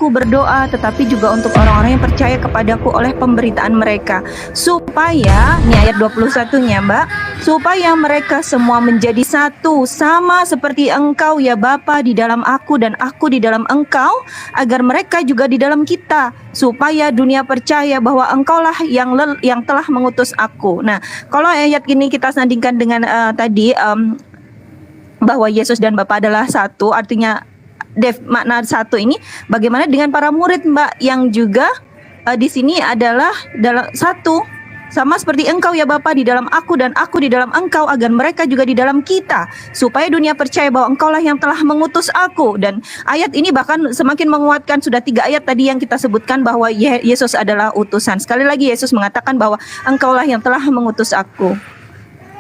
aku berdoa, tetapi juga untuk orang-orang yang percaya kepadaku oleh pemberitaan mereka, supaya, ini ayat 21-nya Mbak, supaya mereka semua menjadi satu, sama seperti Engkau ya Bapa di dalam aku dan aku di dalam Engkau, agar mereka juga di dalam kita, supaya dunia percaya bahwa Engkaulah yang telah mengutus aku. Nah, kalau ayat ini kita sandingkan dengan tadi bahwa Yesus dan Bapa adalah satu, artinya makna satu ini, bagaimana dengan para murid Mbak yang juga di sini adalah dalam satu, sama seperti Engkau ya Bapa di dalam aku dan aku di dalam Engkau, agar mereka juga di dalam kita, supaya dunia percaya bahwa Engkaulah yang telah mengutus aku. Dan ayat ini bahkan semakin menguatkan sudah 3 ayat tadi yang kita sebutkan bahwa Yesus adalah utusan. Sekali lagi Yesus mengatakan bahwa Engkaulah yang telah mengutus aku.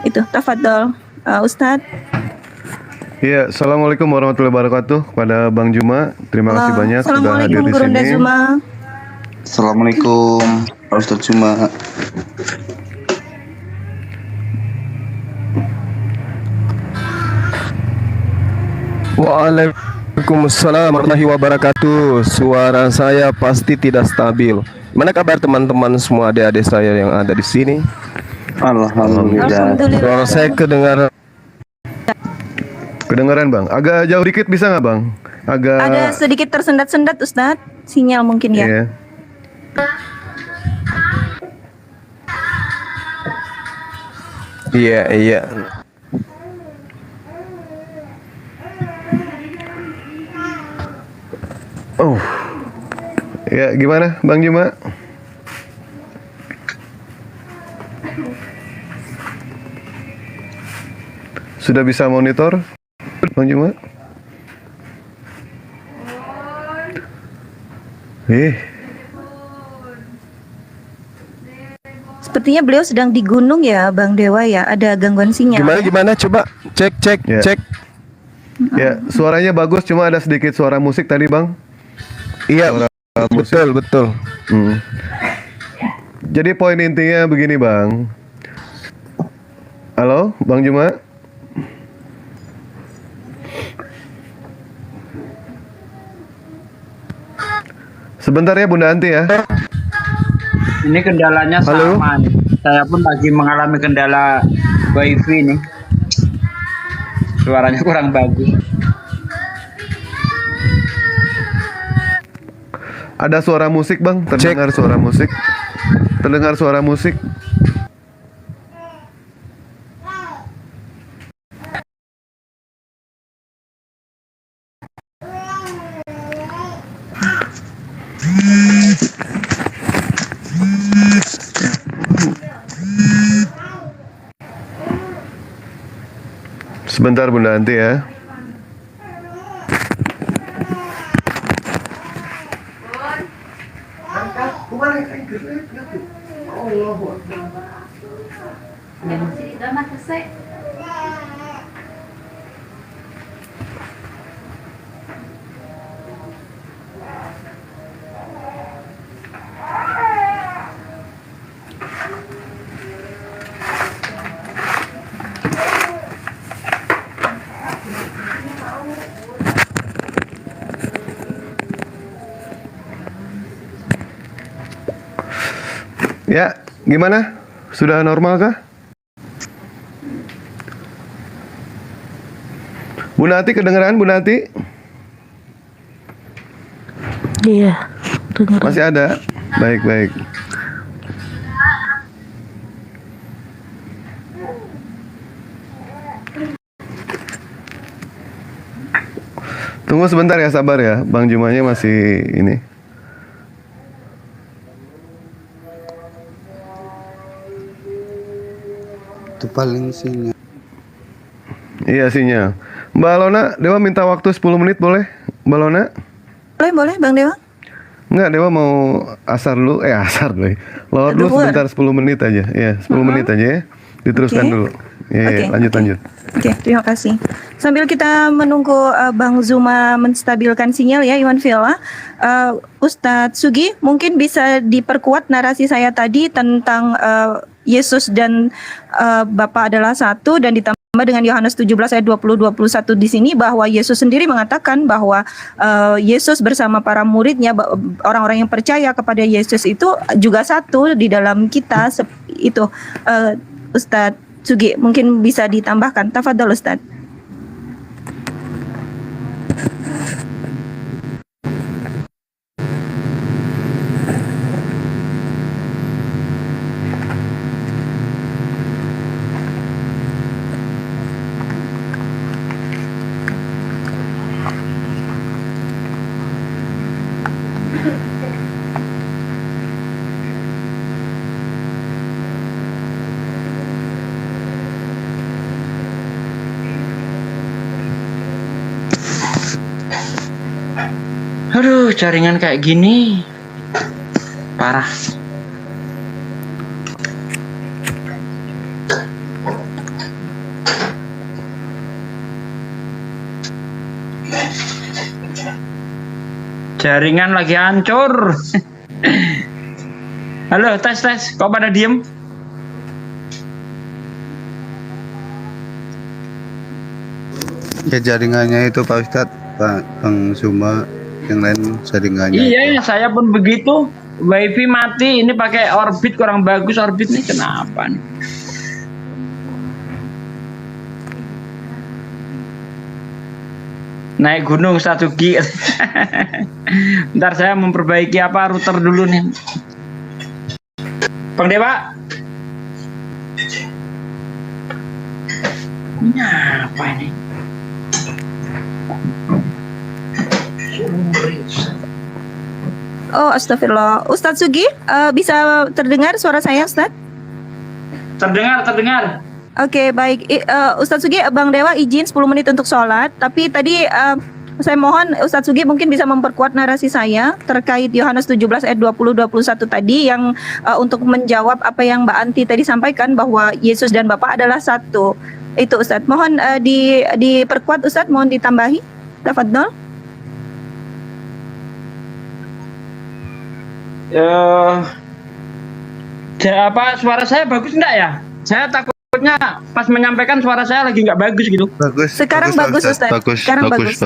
Itu, tafadhol Ustadz. Iya, assalamualaikum warahmatullahi wabarakatuh kepada Bang Juma. Terima kasih banyak sudah hadir di Gurunda sini. Zuma. Assalamualaikum Pak Ustadz Juma. Waalaikumsalam warahmatullahi wabarakatuh. Suara saya pasti tidak stabil. Mana kabar teman-teman semua, adik-adik saya yang ada di sini? Alhamdulillah. Suara saya Kedengaran Bang, agak jauh dikit bisa nggak Bang? Ada sedikit tersendat-sendat Ustadz, sinyal mungkin ya. Iya. Iya. Oh, ya gimana Bang Juma? Sudah bisa monitor Bang Juma? Sepertinya beliau sedang di gunung ya Bang Dewa ya, ada gangguan sinyal. Gimana coba cek. Ya, suaranya bagus, cuma ada sedikit suara musik tadi Bang. Iya, betul. Jadi poin intinya begini Bang. Halo Bang Juma? Sebentar ya Bunda Anti ya. Ini kendalanya sama nih. Saya pun lagi mengalami kendala wifi nih. Suaranya kurang bagus. Ada suara musik Bang, terdengar suara musik. Terdengar suara musik. Sebentar Bunda Anti ya. Ya, gimana? Sudah normal kah? Bu Nati kedengeran, Bu Nati? Iya, dengar. Masih ada? Baik. Tunggu sebentar ya, sabar ya. Bang Jumanya masih ini. Itu paling sinyal. Iya sinyal. Mbak Lona, Dewa minta waktu 10 menit boleh? Mbak Lona? Boleh Bang Dewa? Enggak, Dewa mau asar dulu. Asar dulu. Lawar dulu sebentar 10 menit aja. Ya, 10 menit aja ya. Diteruskan dulu. Ya, lanjut. Oke, terima kasih. Sambil kita menunggu Bang Zuma menstabilkan sinyal ya, Iwan Villa, Ustadz Sugi mungkin bisa diperkuat narasi saya tadi tentang Yesus dan Bapa adalah satu, dan ditambah dengan Yohanes 17 ayat 20-21 di sini bahwa Yesus sendiri mengatakan bahwa Yesus bersama para muridnya, orang-orang yang percaya kepada Yesus itu juga satu di dalam kita. Itu Ustadz Sugi mungkin bisa ditambahkan. Tafadhol Ustadz. Aduh, jaringan kayak gini parah. Jaringan lagi hancur. Halo, tes. Kok pada diem? Ya jaringannya itu Pak Ustadz, Pak Bang Suma, yang lain jaringannya. Iya, saya pun begitu. Wifi mati, ini pakai Orbit kurang bagus Orbit nih, kenapa nih? Naik gunung satu G. Ntar saya memperbaiki router dulu nih. Bang Dewa. Ini apa ini? Oh, astagfirullah. Ustadz Sugi, bisa terdengar suara saya, Ustadz? Terdengar. Oke, baik. Ustadz Sugi, Bang Dewa izin 10 menit untuk sholat. Tapi tadi saya mohon Ustadz Sugi mungkin bisa memperkuat narasi saya terkait Yohanes 17 ayat 20-21 tadi yang untuk menjawab apa yang Mbak Anti tadi sampaikan bahwa Yesus dan Bapa adalah satu. Itu Ustadz. Mohon diperkuat Ustadz, mohon ditambahi. Tafadhol. Suara saya bagus enggak ya? Saya takutnya pas menyampaikan suara saya lagi nggak bagus gitu. Sekarang bagus Ustaz. Sekarang bagus.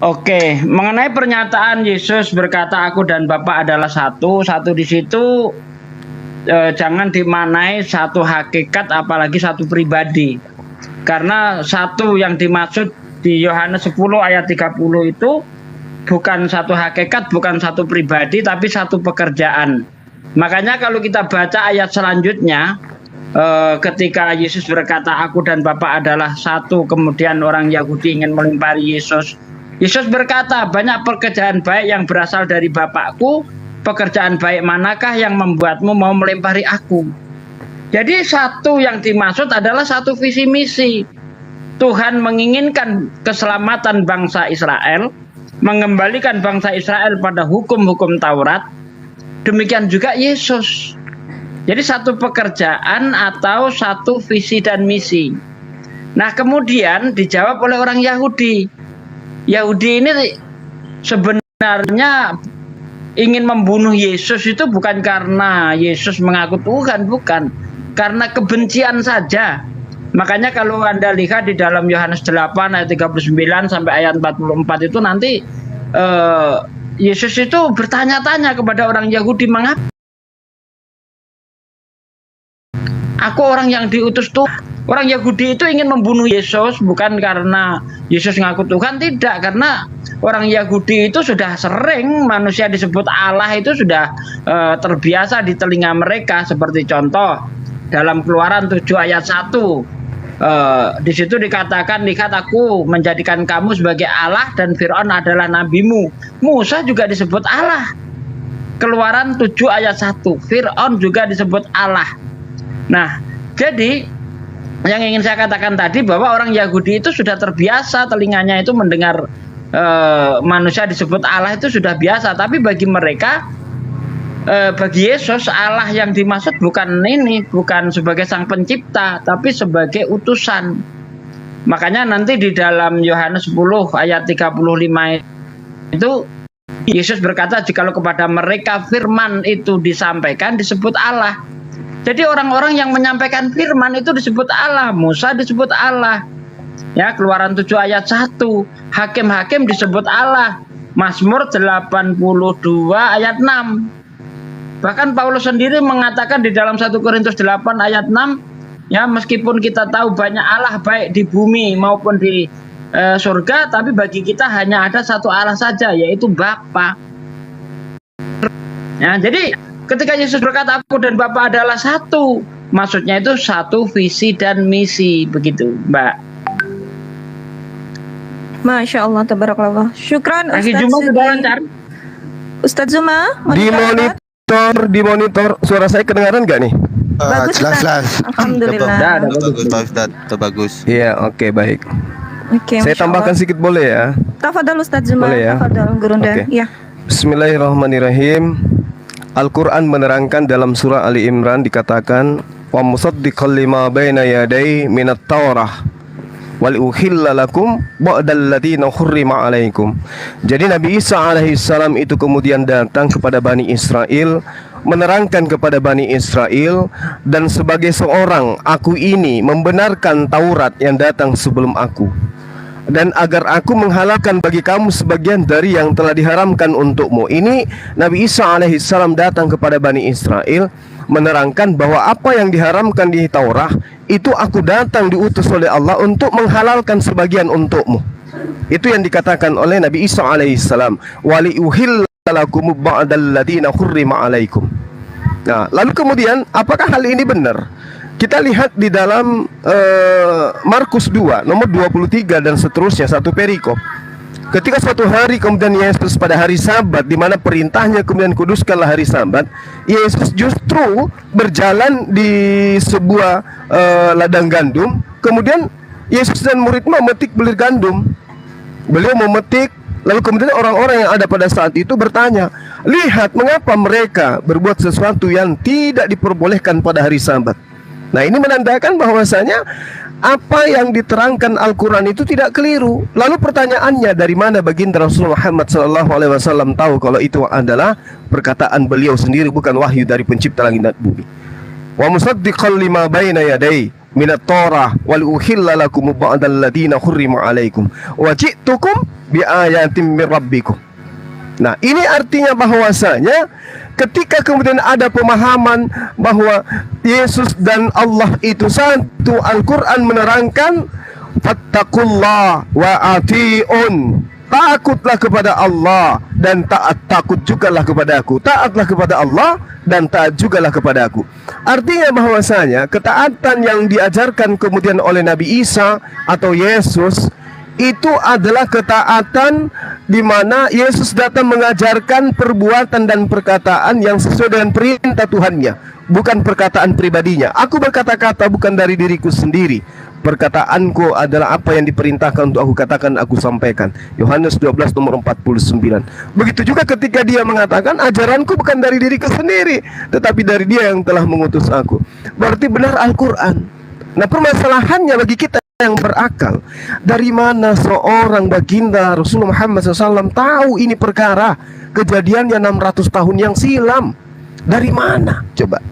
Oke, mengenai pernyataan Yesus berkata aku dan Bapa adalah satu di situ jangan dimaknai satu hakikat apalagi satu pribadi. Karena satu yang dimaksud di Yohanes 10 ayat 30 itu bukan satu hakikat, bukan satu pribadi, tapi satu pekerjaan. Makanya kalau kita baca ayat selanjutnya, ketika Yesus berkata aku dan Bapa adalah satu, kemudian orang Yahudi ingin melempari Yesus. Yesus berkata banyak pekerjaan baik yang berasal dari Bapakku, pekerjaan baik manakah yang membuatmu mau melempari aku? Jadi satu yang dimaksud adalah satu visi misi. Tuhan menginginkan keselamatan bangsa Israel, mengembalikan bangsa Israel pada hukum-hukum Taurat. Demikian juga Yesus. Jadi satu pekerjaan atau satu visi dan misi. Nah kemudian dijawab oleh orang Yahudi. Yahudi ini sebenarnya ingin membunuh Yesus itu bukan karena Yesus mengaku Tuhan, bukan. Karena kebencian saja. Makanya kalau Anda lihat di dalam Yohanes 8 ayat 39 sampai ayat 44 itu nanti Yesus itu bertanya-tanya kepada orang Yahudi, mengapa aku orang yang diutus Tuhan? Orang Yahudi itu ingin membunuh Yesus bukan karena Yesus ngaku Tuhan, tidak, karena orang Yahudi itu sudah sering manusia disebut Allah itu sudah terbiasa di telinga mereka. Seperti contoh dalam Keluaran 7 ayat 1. Di situ dikatakan, lihat aku menjadikan kamu sebagai Allah dan Fir'aun adalah nabimu. Musa juga disebut Allah. Keluaran 7 ayat 1. Fir'aun juga disebut Allah. Nah, jadi yang ingin saya katakan tadi bahwa orang Yahudi itu sudah terbiasa telinganya itu mendengar manusia disebut Allah itu sudah biasa. Tapi bagi mereka, bagi Yesus, Allah yang dimaksud bukan ini, bukan sebagai sang pencipta, tapi sebagai utusan. Makanya nanti di dalam Yohanes 10 ayat 35 itu Yesus berkata, jikalau kepada mereka firman itu disampaikan disebut Allah. Jadi orang-orang yang menyampaikan firman itu disebut Allah, Musa disebut Allah. Ya, Keluaran 7 ayat 1, hakim-hakim disebut Allah. Mazmur 82 ayat 6. Bahkan Paulus sendiri mengatakan di dalam 1 Korintus 8 ayat 6, ya, meskipun kita tahu banyak Allah baik di bumi maupun di surga, tapi bagi kita hanya ada satu Allah saja, yaitu Bapa. Ya, jadi ketika Yesus berkata aku dan Bapa adalah satu, maksudnya itu satu visi dan misi, begitu, Mbak. Masya Allah, tabarakallah. Syukran Lagi Ustadz Juma Zuki. sudah lancar. Ustadz Zuma, mau Di ditambahkan? monitor suara saya kedengaran nggak nih? Bagus, jelas Ustaz. jelas. Alhamdulillah. Bagus Pak Ustadz, itu bagus. Iya, oke, baik. Oke, Saya Masya tambahkan Allah. sedikit boleh ya? Tafadhal Ustadz Zuma. Boleh ya? Tafadhal Gurunda. Oke. Ya. Bismillahirrahmanirrahim. Al-Quran menerangkan dalam surah Ali Imran dikatakan wa musaddiqan lima baina yaday minat taurah wal uhilla lakum ba'dal ladina hurrima alaikum. Jadi Nabi Isa alaihissalam itu kemudian datang kepada Bani Israel, menerangkan kepada Bani Israel, dan sebagai seorang aku ini membenarkan Taurat yang datang sebelum aku, dan agar aku menghalalkan bagi kamu sebagian dari yang telah diharamkan untukmu. Ini Nabi Isa alaihissalam datang kepada Bani Israel menerangkan bahwa apa yang diharamkan di Taurat itu aku datang diutus oleh Allah untuk menghalalkan sebagian untukmu. Itu yang dikatakan oleh Nabi Isa alaihissalam, wali uhilla lakum ba'dal ladina hurrima alaikum. Nah, lalu kemudian apakah hal ini benar? Kita lihat di dalam Markus 2 nomor 23 dan seterusnya, satu perikop. Ketika suatu hari kemudian Yesus pada hari Sabat, di mana perintahnya kemudian kuduskanlah hari Sabat, Yesus justru berjalan di sebuah ladang gandum. Kemudian Yesus dan muridnya memetik belir gandum. Beliau memetik, lalu kemudian orang-orang yang ada pada saat itu bertanya, lihat mengapa mereka berbuat sesuatu yang tidak diperbolehkan pada hari Sabat. Nah, ini menandakan bahwasanya apa yang diterangkan Al-Quran itu tidak keliru. Lalu pertanyaannya, dari mana baginda Rasulullah Muhammad SAW tahu kalau itu adalah perkataan beliau sendiri, bukan wahyu dari pencipta langit dan bumi? Wa musaddiqan lima baina yaday minat Torah wal uhilla lakum ba'dal ladina hurrimu alaikum wa ji'tukum bi ayatin min rabbikum. Nah, ini artinya bahwasanya ketika kemudian ada pemahaman bahwa Yesus dan Allah itu satu, Al-Quran menerangkan fattaqullah wa ati'un, takutlah kepada Allah dan takut jugalah kepada aku. Taatlah kepada Allah dan taat jugalah kepada aku. Artinya bahwasanya ketaatan yang diajarkan kemudian oleh Nabi Isa atau Yesus itu adalah ketaatan di mana Yesus datang mengajarkan perbuatan dan perkataan yang sesuai dengan perintah Tuhannya, bukan perkataan pribadinya. Aku berkata-kata bukan dari diriku sendiri. Perkataanku adalah apa yang diperintahkan untuk aku katakan, aku sampaikan. Yohanes 12 nomor 49. Begitu juga ketika dia mengatakan ajaranku bukan dari diriku sendiri, tetapi dari dia yang telah mengutus aku. Berarti benar Al-Quran. Nah, permasalahannya bagi kita yang berakal, dari mana seorang baginda Rasulullah Muhammad SAW tahu ini perkara kejadiannya 600 tahun yang silam? Dari mana? Coba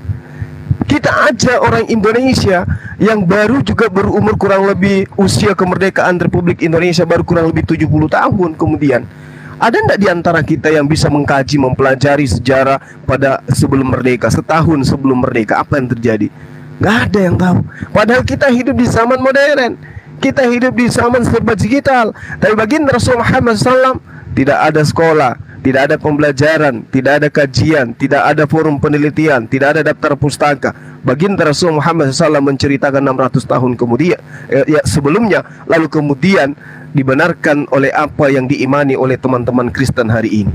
kita aja orang Indonesia yang baru juga berumur kurang lebih, usia kemerdekaan Republik Indonesia baru kurang lebih 70 tahun kemudian. Ada enggak di antara kita yang bisa mengkaji, mempelajari sejarah pada sebelum merdeka, setahun sebelum merdeka, apa yang terjadi? Nggak ada yang tahu. Padahal kita hidup di zaman modern, kita hidup di zaman serba digital. Tapi baginda Rasulullah Muhammad SAW tidak ada sekolah, tidak ada pembelajaran, tidak ada kajian, tidak ada forum penelitian, tidak ada daftar pustaka. Baginda Rasulullah Muhammad SAW menceritakan 600 tahun kemudian, sebelumnya, lalu kemudian dibenarkan oleh apa yang diimani oleh teman-teman Kristen hari ini.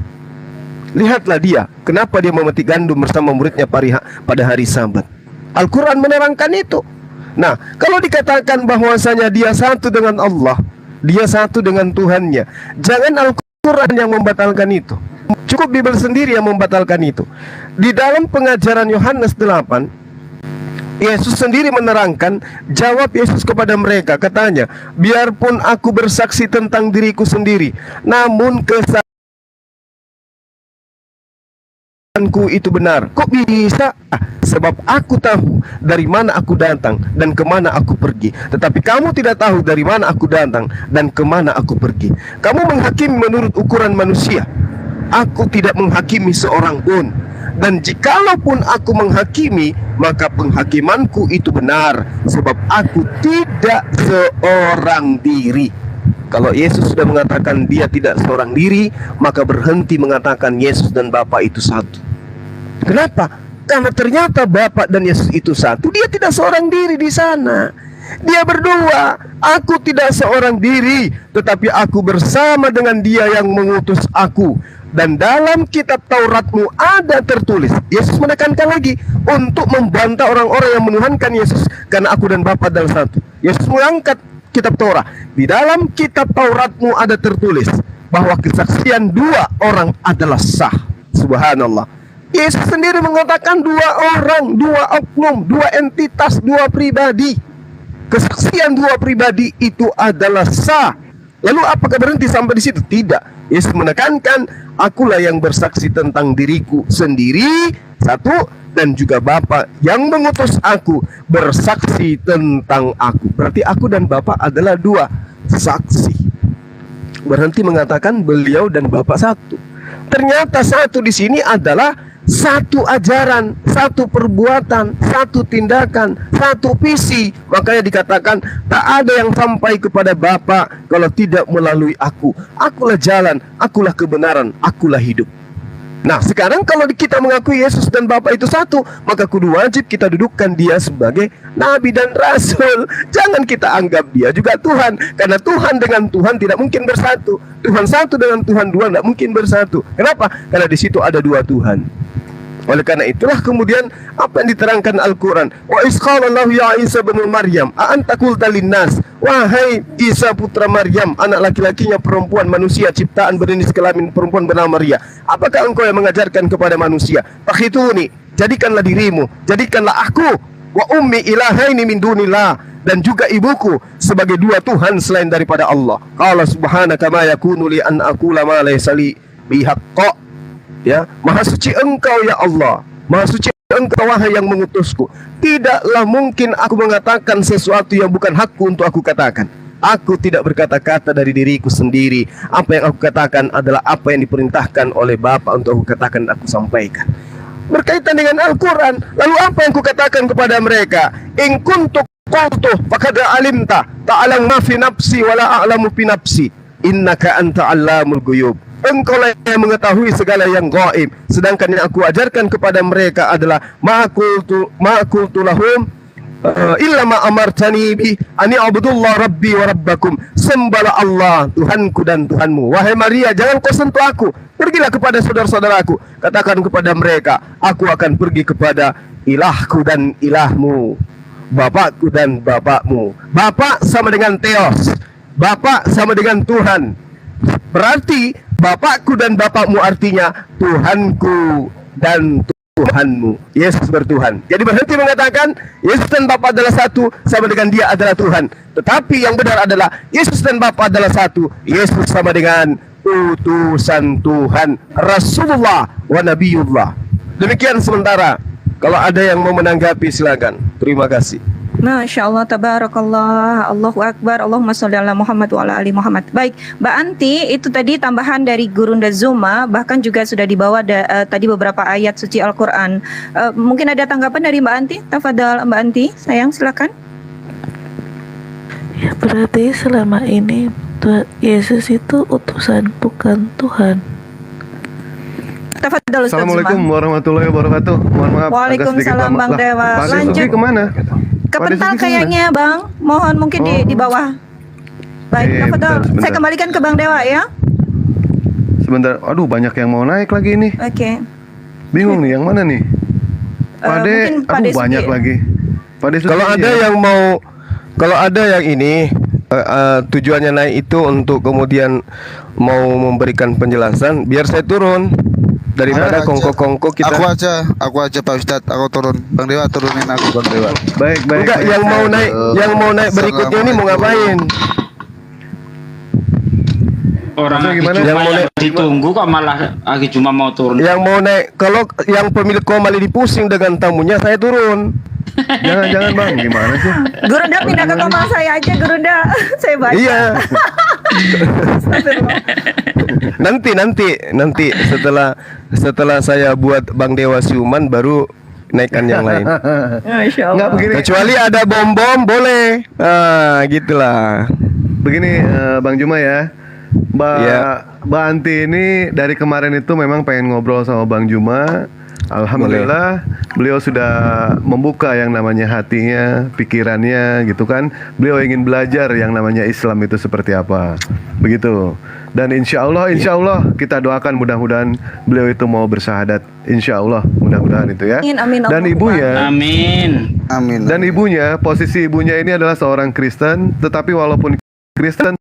Lihatlah dia, kenapa dia memetik gandum bersama muridnya pada hari Sabat. Al-Quran menerangkan itu. Nah, kalau dikatakan bahwasanya dia satu dengan Allah, dia satu dengan Tuhannya, jangan Al-Quran yang membatalkan itu, cukup Bible sendiri yang membatalkan itu. Di dalam pengajaran Yohanes 8, Yesus sendiri menerangkan, jawab Yesus kepada mereka, katanya, biarpun aku bersaksi tentang diriku sendiri, namun kesaksianku itu benar. Kok bisa? sebab aku tahu dari mana aku datang dan kemana aku pergi. Tetapi kamu tidak tahu dari mana aku datang dan kemana aku pergi. Kamu menghakimi menurut ukuran manusia. Aku tidak menghakimi seorang pun. Dan jikalaupun aku menghakimi, maka penghakimanku itu benar, sebab aku tidak seorang diri. Kalau Yesus sudah mengatakan dia tidak seorang diri, maka berhenti mengatakan Yesus dan Bapa itu satu. Kenapa? Karena ternyata Bapa dan Yesus itu satu. Dia tidak seorang diri di sana. Dia berdua. Aku tidak seorang diri, tetapi aku bersama dengan Dia yang mengutus aku. Dan dalam kitab Tauratmu ada tertulis. Yesus menekankan lagi untuk membantah orang-orang yang menuhankan Yesus, karena aku dan Bapa adalah satu. Yesus mengangkat kitab Taurat. Di dalam kitab Tauratmu ada tertulis bahwa kesaksian dua orang adalah sah. Subhanallah. Yesus sendiri mengatakan dua orang, dua oknum, dua entitas, dua pribadi. Kesaksian dua pribadi itu adalah sah. Lalu apakah berhenti sampai di situ? Tidak. Yesus menekankan, akulah yang bersaksi tentang diriku sendiri, satu, dan juga Bapa yang mengutus aku bersaksi tentang aku. Berarti aku dan Bapa adalah dua saksi. Berhenti mengatakan beliau dan Bapa satu. Ternyata satu di sini adalah satu ajaran, satu perbuatan, satu tindakan, satu visi. Makanya dikatakan tak ada yang sampai kepada Bapa kalau tidak melalui aku. Akulah jalan, akulah kebenaran, akulah hidup. Nah, sekarang kalau kita mengakui Yesus dan Bapa itu satu, maka kudu wajib kita dudukkan dia sebagai Nabi dan Rasul. Jangan kita anggap dia juga Tuhan, karena Tuhan dengan Tuhan tidak mungkin bersatu. Tuhan satu dengan Tuhan dua tidak mungkin bersatu. Kenapa? Karena di situ ada dua Tuhan. Oleh karena itulah kemudian apa yang diterangkan Al-Quran. Wa isqalallahu ya Isa bin Maryam a anta qulta linnas, wahai Isa putra Maryam, anak laki-lakinya perempuan manusia ciptaan berjenis kelamin perempuan bernama Maria, apakah engkau yang mengajarkan kepada manusia? Takhituni, jadikanlah dirimu, jadikanlah aku wa ummi ilahaini min dunillah, dan juga ibuku sebagai dua Tuhan selain daripada Allah. Qala subhanaka ma yakunu li an aqula ma laysa li bihaqqa. Ya, maha suci engkau ya Allah, maha suci engkau wahai yang mengutusku. Tidaklah mungkin aku mengatakan sesuatu yang bukan hakku untuk aku katakan. Aku tidak berkata-kata dari diriku sendiri. Apa yang aku katakan adalah apa yang diperintahkan oleh Bapa untuk aku katakan dan aku sampaikan. Berkaitan dengan Al-Quran, lalu apa yang aku katakan kepada mereka? In kuntu qultu faqad alimta ta'lam ma fi nafsi wa la a'lamu fi nafsi innaka anta 'allamul ghuyub. Engkau lah yang mengetahui segala yang gaib, sedangkan yang aku ajarkan kepada mereka adalah ma qultu lahum illa ma amartani bi ani abudullah rabbi wa rabbakum. Sembahlah Allah Tuhanku dan Tuhanmu. Wahai Maria, jangan kau sentuh aku, pergilah kepada saudara-saudaraku, katakan kepada mereka, aku akan pergi kepada ilahku dan ilahmu, bapakku dan bapakmu. Bapak sama dengan Theos, Bapak sama dengan Tuhan. Berarti Bapakku dan Bapakmu artinya Tuhanku dan Tuhanmu. Yesus bertuhan. Jadi berhenti mengatakan Yesus dan Bapa adalah satu sama dengan dia adalah Tuhan. Tetapi yang benar adalah Yesus dan Bapa adalah satu. Yesus sama dengan utusan Tuhan, Rasulullah wa Nabiullah. Demikian sementara. Kalau ada yang mau menanggapi silakan. Terima kasih. Masya Allah, tabarakallah, Allahu Akbar, Allahumma sholli ala Muhammad wa ala ali Muhammad. Baik, Mbak Anti, itu tadi tambahan dari Gurunda Zuma, bahkan juga sudah dibawa tadi beberapa ayat suci Al-Quran. Mungkin ada tanggapan dari Mbak Anti? Tafadhal Mbak Anti, sayang silakan. Ya, berarti selama ini Yesus itu utusan, bukan Tuhan. Tafadhal Ustaz Assalamualaikum Zuma. warahmatullahi wabarakatuh. Mohon maaf. Waalaikumsalam Bang Dewa. Lanjut. Lanjut. Kemana? Kepental kayaknya Bang, mohon mungkin di bawah. Baik, tafadhal. Sebentar. Saya kembalikan ke Bang Dewa ya. Sebentar. Aduh, banyak yang mau naik lagi ini. Oke. Bingung nih, yang mana nih? Pade, mungkin Pade aduh banyak Sugi. lagi. Pade Sugi Kalau ada ya. yang mau, kalau ada yang ini tujuannya naik itu untuk kemudian mau memberikan penjelasan, biar saya turun daripada Ayo aja. kongko-kongko kita. Aku aja Pak Ustadz, aku turun. Bang Dewa turunin aku Bang Dewa. Baik, baik. Enggak, baik. yang mau naik berikutnya ini mau ngapain? Orang Maksudnya lagi gimana? Juma Yang mau yang naik- ditunggu kok malah lagi cuma mau turun. Yang mau naik, kalau yang pemilik komali dipusing dengan tamunya, saya turun. Jangan Bang, gimana sih? Guruda pindah ke kamar saya aja, Guruda. Saya baca. Iya. nanti setelah saya buat Bang Dewa siuman baru naikkan yang lain. Masya Allah. Nggak begini. Kecuali ada bom-bom boleh. Ah, gitulah. Begini Bang Juma ya. Iya. Mbak Anti ini dari kemarin itu memang pengen ngobrol sama Bang Juma. Alhamdulillah beliau sudah membuka yang namanya hatinya, pikirannya gitu kan. Beliau ingin belajar yang namanya Islam itu seperti apa. Begitu. Dan insya Allah kita doakan mudah-mudahan beliau itu mau bersyahadat. Insya Allah mudah-mudahan itu ya. Amin, amin, Dan Allahumma. ibunya Amin. Amin. Dan ibunya, posisi ibunya ini adalah seorang Kristen, tetapi walaupun Kristen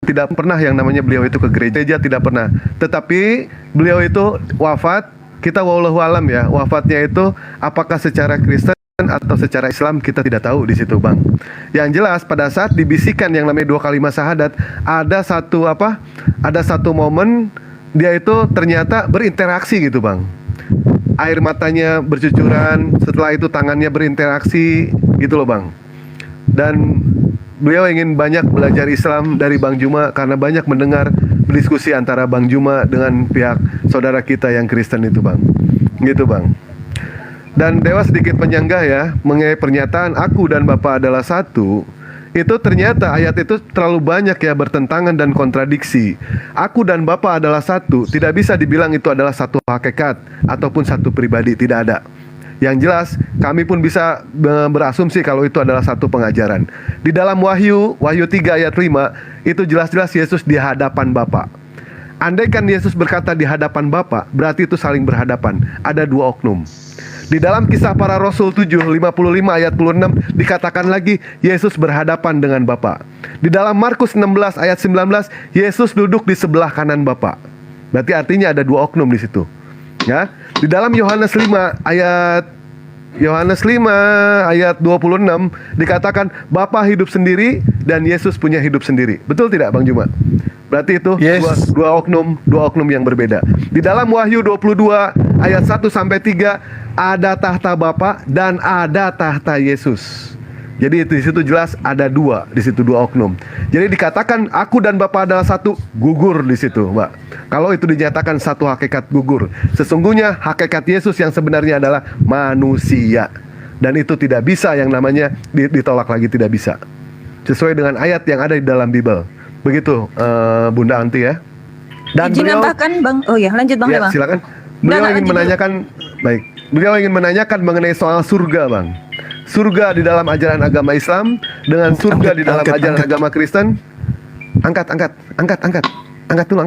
tidak pernah yang namanya beliau itu ke gereja, tidak pernah. Tetapi beliau itu wafat, kita wallahu alam ya, wafatnya itu apakah secara Kristen atau secara Islam kita tidak tahu di situ, Bang. Yang jelas pada saat dibisikkan yang namanya 2 kalimat syahadat, ada satu momen dia itu ternyata berinteraksi gitu, Bang. Air matanya bercucuran, setelah itu tangannya berinteraksi gitu loh, Bang. Dan beliau ingin banyak belajar Islam dari Bang Juma karena banyak mendengar diskusi antara Bang Juma dengan pihak saudara kita yang Kristen itu, Bang. Gitu, Bang. Dan Dewa sedikit menyanggah ya mengenai pernyataan aku dan Bapa adalah satu. Itu ternyata ayat itu terlalu banyak ya bertentangan dan kontradiksi. Aku dan Bapa adalah satu, tidak bisa dibilang itu adalah satu hakikat ataupun satu pribadi, tidak ada. Yang jelas kami pun bisa berasumsi kalau itu adalah satu pengajaran. Di dalam Wahyu 3 ayat 5 itu jelas-jelas Yesus di hadapan Bapa. Andaikan Yesus berkata di hadapan Bapa, berarti itu saling berhadapan. Ada 2 oknum. Di dalam Kisah Para Rasul 7:55 ayat 26 dikatakan lagi Yesus berhadapan dengan Bapa. Di dalam Markus 16 ayat 19 Yesus duduk di sebelah kanan Bapa. Berarti artinya ada 2 oknum di situ. Ya. Di dalam Yohanes 5 ayat 26 dikatakan Bapa hidup sendiri dan Yesus punya hidup sendiri. Betul tidak, Bang Juma? Berarti itu Yes. dua oknum yang berbeda. Di dalam Wahyu 22 ayat 1 sampai 3 ada tahta Bapa dan ada tahta Yesus. Jadi di situ jelas ada 2, di situ 2 oknum. Jadi dikatakan aku dan Bapa adalah satu, gugur di situ, Mbak. Kalau itu dinyatakan satu hakikat, gugur. Sesungguhnya hakikat Yesus yang sebenarnya adalah manusia. Dan itu tidak bisa yang namanya ditolak lagi, tidak bisa. Sesuai dengan ayat yang ada di dalam Bible. Begitu Bunda Anti ya. Dan Izin nambahkan, Bang. Oh ya, lanjut Bang ya, Dewa. silakan. Beliau Nggak, ingin lanjut menanyakan, baik. Beliau ingin menanyakan mengenai soal surga, Bang. Surga di dalam ajaran agama Islam dengan surga di dalam ajaran agama Kristen. Angkat dulu.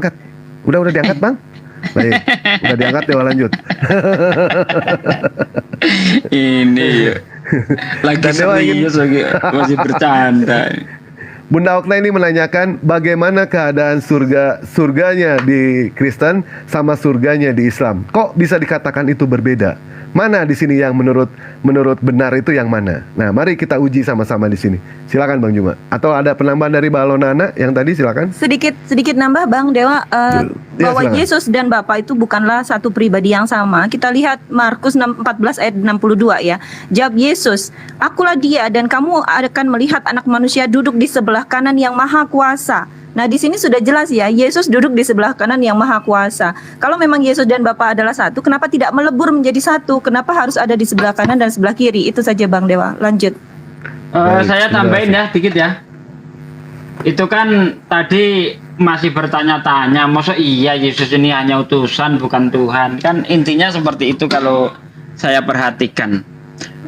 Udah diangkat, Bang? Baik, udah diangkat, Dewa lanjut. Ini lagi Dan Dewa serius lagi masih bercanda. Bunda Okna ini menanyakan bagaimana keadaan surganya di Kristen sama surganya di Islam. Kok bisa dikatakan itu berbeda? Mana di sini yang menurut benar itu yang mana? Nah, mari kita uji sama-sama di sini. Silakan Bang Juma. Atau ada penambahan dari Mbak Lonana yang tadi, silakan. Sedikit nambah Bang Dewa, Ya, bahwa silakan. Yesus dan Bapa itu bukanlah satu pribadi yang sama. Kita lihat Markus 14 ayat 62 ya. Jawab Yesus, akulah dia dan kamu akan melihat anak manusia duduk di sebelah kanan yang maha kuasa. Nah di sini sudah jelas ya, Yesus duduk di sebelah kanan yang maha kuasa. Kalau memang Yesus dan Bapa adalah satu, kenapa tidak melebur menjadi satu? Kenapa harus ada di sebelah kanan dan sebelah kiri? Itu saja Bang Dewa, lanjut. Baik, Saya sudah. tambahin ya dikit ya. Itu kan tadi masih bertanya-tanya, masa iya Yesus ini hanya utusan bukan Tuhan? Kan intinya seperti itu kalau saya perhatikan.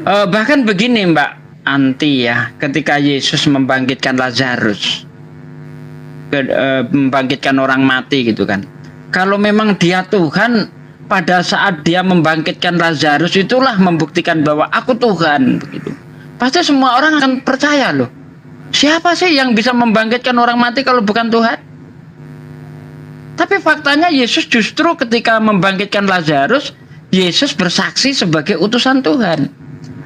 Bahkan begini Mbak Anti ya, ketika Yesus membangkitkan Lazarus, membangkitkan orang mati gitu kan. Kalau memang dia Tuhan, pada saat dia membangkitkan Lazarus itulah membuktikan bahwa aku Tuhan begitu. Pasti semua orang akan percaya loh. Siapa sih yang bisa membangkitkan orang mati kalau bukan Tuhan? Tapi faktanya Yesus justru ketika membangkitkan Lazarus, Yesus bersaksi sebagai utusan Tuhan.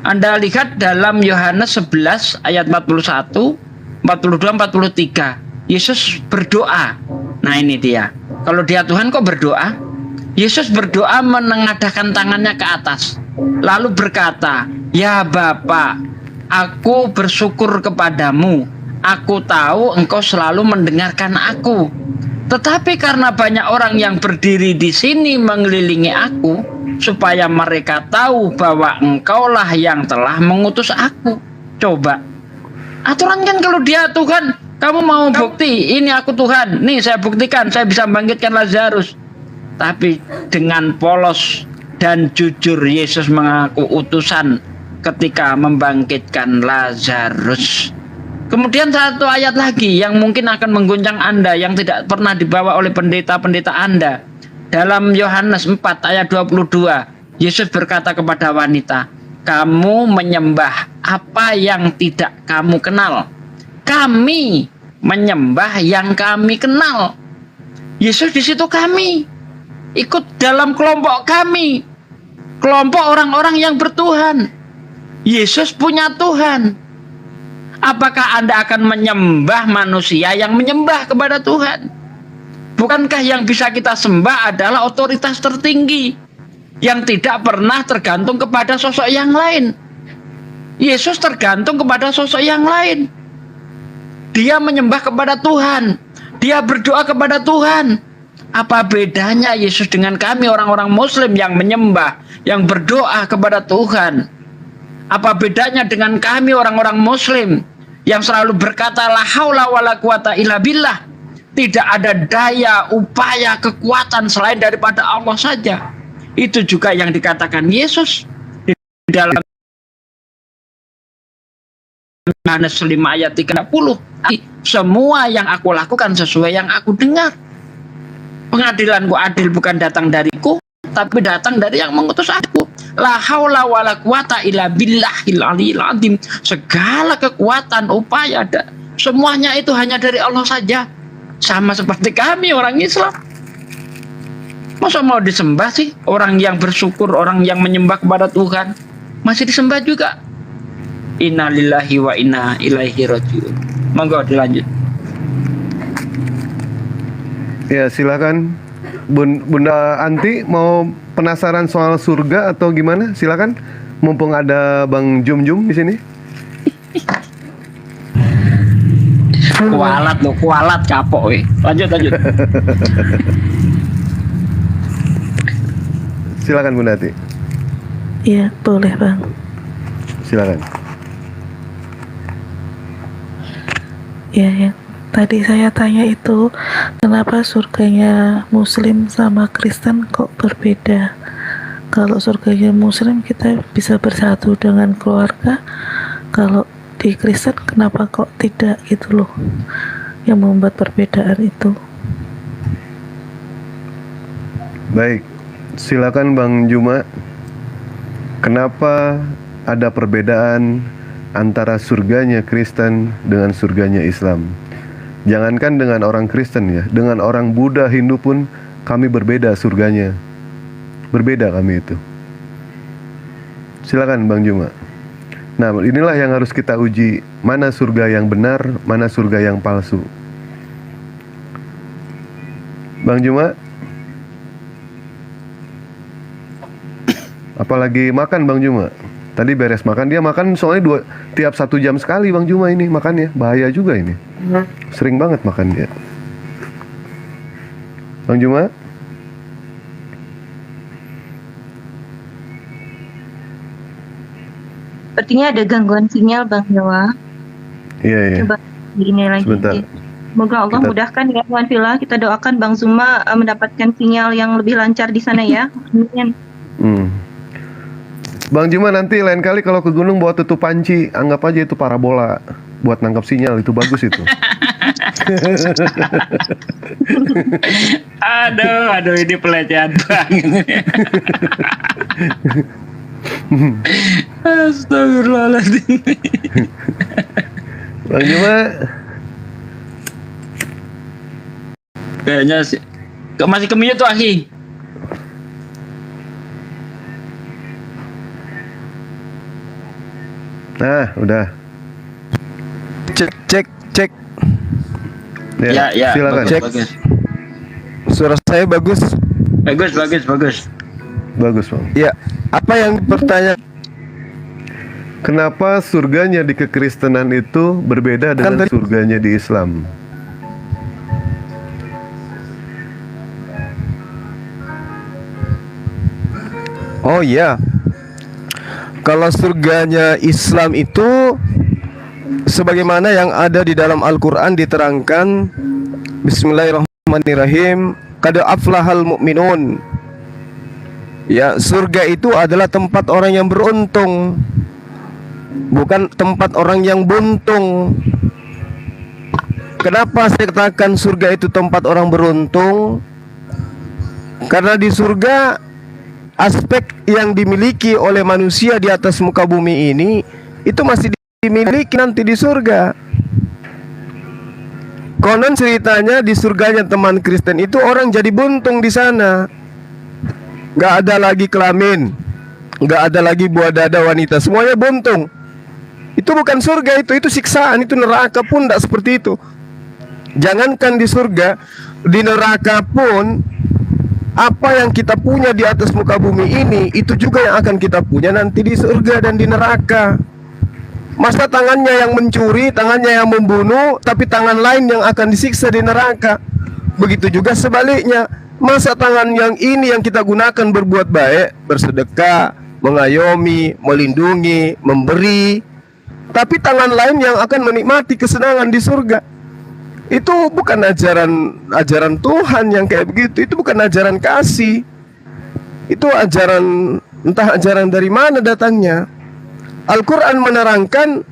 Anda lihat dalam Yohanes 11 ayat 41, 42, 43. Yesus berdoa. Nah ini dia. Kalau dia Tuhan kok berdoa? Yesus berdoa menengadahkan tangannya ke atas. Lalu berkata, "Ya Bapa, aku bersyukur kepadamu. Aku tahu engkau selalu mendengarkan aku. Tetapi karena banyak orang yang berdiri di sini mengelilingi aku, supaya mereka tahu bahwa engkaulah yang telah mengutus aku." Coba. Aturan kan kalau dia Tuhan, kamu mau bukti, ini aku Tuhan, nih saya buktikan, saya bisa bangkitkan Lazarus. Tapi dengan polos dan jujur Yesus mengaku utusan ketika membangkitkan Lazarus. Kemudian satu ayat lagi yang mungkin akan mengguncang Anda, yang tidak pernah dibawa oleh pendeta-pendeta Anda. Dalam Yohanes 4 ayat 22, Yesus berkata kepada wanita, "Kamu menyembah apa yang tidak kamu kenal. Kami menyembah yang kami kenal." Yesus di situ kami. Ikut dalam kelompok kami. Kelompok orang-orang yang bertuhan. Yesus punya Tuhan. Apakah Anda akan menyembah manusia yang menyembah kepada Tuhan? Bukankah yang bisa kita sembah adalah otoritas tertinggi yang tidak pernah tergantung kepada sosok yang lain? Yesus tergantung kepada sosok yang lain. Dia menyembah kepada Tuhan. Dia berdoa kepada Tuhan. Apa bedanya Yesus dengan kami orang-orang Muslim yang menyembah, yang berdoa kepada Tuhan? Apa bedanya dengan kami orang-orang Muslim yang selalu berkata la haula wala quwata illa billah? Tidak ada daya, upaya, kekuatan selain daripada Allah saja. Itu juga yang dikatakan Yesus di dalam Yohanes 5 ayat 30. Semua yang aku lakukan sesuai yang aku dengar. Pengadilanku adil bukan datang dariku, tapi datang dari yang mengutus aku. La haula wala quwata illa billahil aliyil azim. Segala kekuatan, upaya, semuanya itu hanya dari Allah saja. Sama seperti kami orang Islam. Masa mau disembah sih? Orang yang bersyukur, orang yang menyembah kepada Tuhan masih disembah juga. Inna lillahi wa inna ilaihi rajiun. Monggo dilanjut. Ya silakan Bunda Anti, mau penasaran soal surga atau gimana? Silakan. Mumpung ada Bang Jum di sini. Kualat lo, kualat kapok weh. Lanjut. Silakan Bunda Anti. Iya, boleh Bang. Silakan. Ya, yang tadi saya tanya itu, kenapa surganya Muslim sama Kristen kok berbeda? Kalau surganya Muslim kita bisa bersatu dengan keluarga, kalau di Kristen kenapa kok tidak gitu loh? Yang membuat perbedaan itu. Baik, silakan Bang Juma. Kenapa ada perbedaan antara surganya Kristen dengan surganya Islam? Jangankan dengan orang Kristen ya, dengan orang Buddha, Hindu pun kami berbeda surganya. Berbeda kami itu. Silakan Bang Juma. Nah, inilah yang harus kita uji, mana surga yang benar, mana surga yang palsu. Bang Juma. Apalagi makan Bang Juma. Tadi beres makan, dia makan soalnya tiap 1 jam sekali Bang Juma ini makannya. Bahaya juga ini. Sering banget makan dia. Bang Juma? Sepertinya ada gangguan sinyal Bang Jawa. Iya. Coba ini lagi. Sebentar. Semoga Allah mudahkan ya Tuan Villa. Kita doakan Bang Zuma mendapatkan sinyal yang lebih lancar di sana ya. Amin. Bang Juma, nanti lain kali kalau ke gunung bawa tutup panci, anggap aja itu parabola buat nangkap sinyal, itu bagus itu. Aduh ini pelecehan banget. Astagfirullahaladzim. Bang Juma, kayaknya sih masih kemiyut tuh Aki. nah udah. Cek. Ya, silakan. Cek. bagus. Suara saya bagus. Bagus. Bagus, Bang. Ya, apa yang bertanya? Kenapa surganya di kekristenan itu berbeda dengan tadi- surganya di Islam? Oh iya. Kalau surganya Islam itu sebagaimana yang ada di dalam Al-Qur'an diterangkan, Bismillahirrahmanirrahim, qad aflahal mu'minun. Ya, surga itu adalah tempat orang yang beruntung, bukan tempat orang yang buntung. Kenapa saya katakan surga itu tempat orang beruntung? Karena di surga aspek yang dimiliki oleh manusia di atas muka bumi ini itu masih dimiliki nanti di surga. Konon ceritanya di surganya teman Kristen itu orang jadi buntung di sana. Gak ada lagi kelamin, gak ada lagi buah dada wanita, semuanya buntung. Itu bukan surga, itu siksaan, itu neraka pun tidak seperti itu. Jangankan di surga, di neraka pun apa yang kita punya di atas muka bumi ini itu juga yang akan kita punya nanti di surga dan di neraka. Masa tangannya yang mencuri, tangannya yang membunuh, tapi tangan lain yang akan disiksa di neraka. Begitu juga sebaliknya. Masa tangan yang ini yang kita gunakan berbuat baik, bersedekah, mengayomi, melindungi, memberi, tapi tangan lain yang akan menikmati kesenangan di surga. Itu bukan ajaran Tuhan yang kayak begitu. Itu bukan ajaran kasih. Itu entah ajaran dari mana datangnya. Al-Quran menerangkan,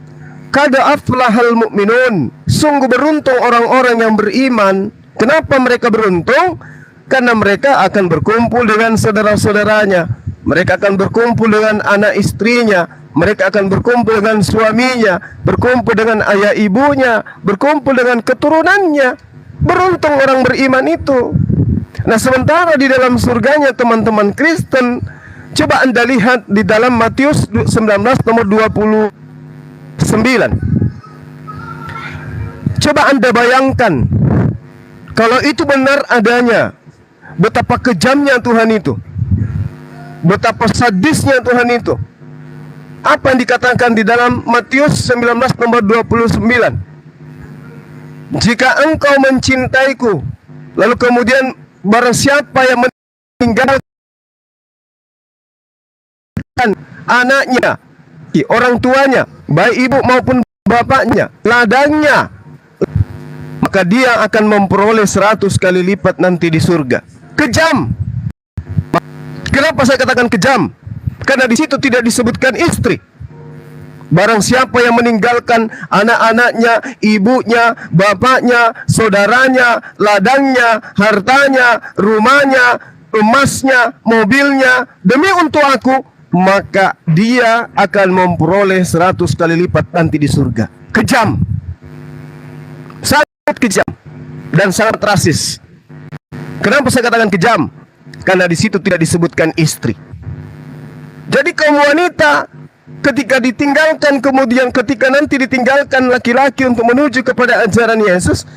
qad aflahal mu'minun, sungguh beruntung orang-orang yang beriman. Kenapa mereka beruntung? Karena mereka akan berkumpul dengan saudara-saudaranya, mereka akan berkumpul dengan anak istrinya, mereka akan berkumpul dengan suaminya, berkumpul dengan ayah ibunya, berkumpul dengan keturunannya. Beruntung orang beriman itu. Nah, sementara di dalam surganya teman-teman Kristen, coba Anda lihat di dalam Matius 19 nomor 29. Coba Anda bayangkan, kalau itu benar adanya, betapa kejamnya Tuhan itu, betapa sadisnya Tuhan itu. Apa yang dikatakan di dalam Matius 19 nomor 29? Jika engkau mencintaiku, lalu kemudian barang siapa yang meninggalkan anaknya, orang tuanya, baik ibu maupun bapaknya, ladangnya, maka dia akan memperoleh 100 kali lipat nanti di surga. Kejam. Kenapa saya katakan kejam? Karena di situ tidak disebutkan istri. Barang siapa yang meninggalkan anak-anaknya, ibunya, bapaknya, saudaranya, ladangnya, hartanya, rumahnya, emasnya, mobilnya, demi untuk aku, maka dia akan memperoleh 100 kali lipat nanti di surga. Kejam. Sangat kejam dan sangat rasis. Kenapa saya katakan kejam? Karena di situ tidak disebutkan istri. Jadi kaum wanita ketika ditinggalkan, kemudian ketika nanti ditinggalkan laki-laki untuk menuju kepada ajaran Yesus,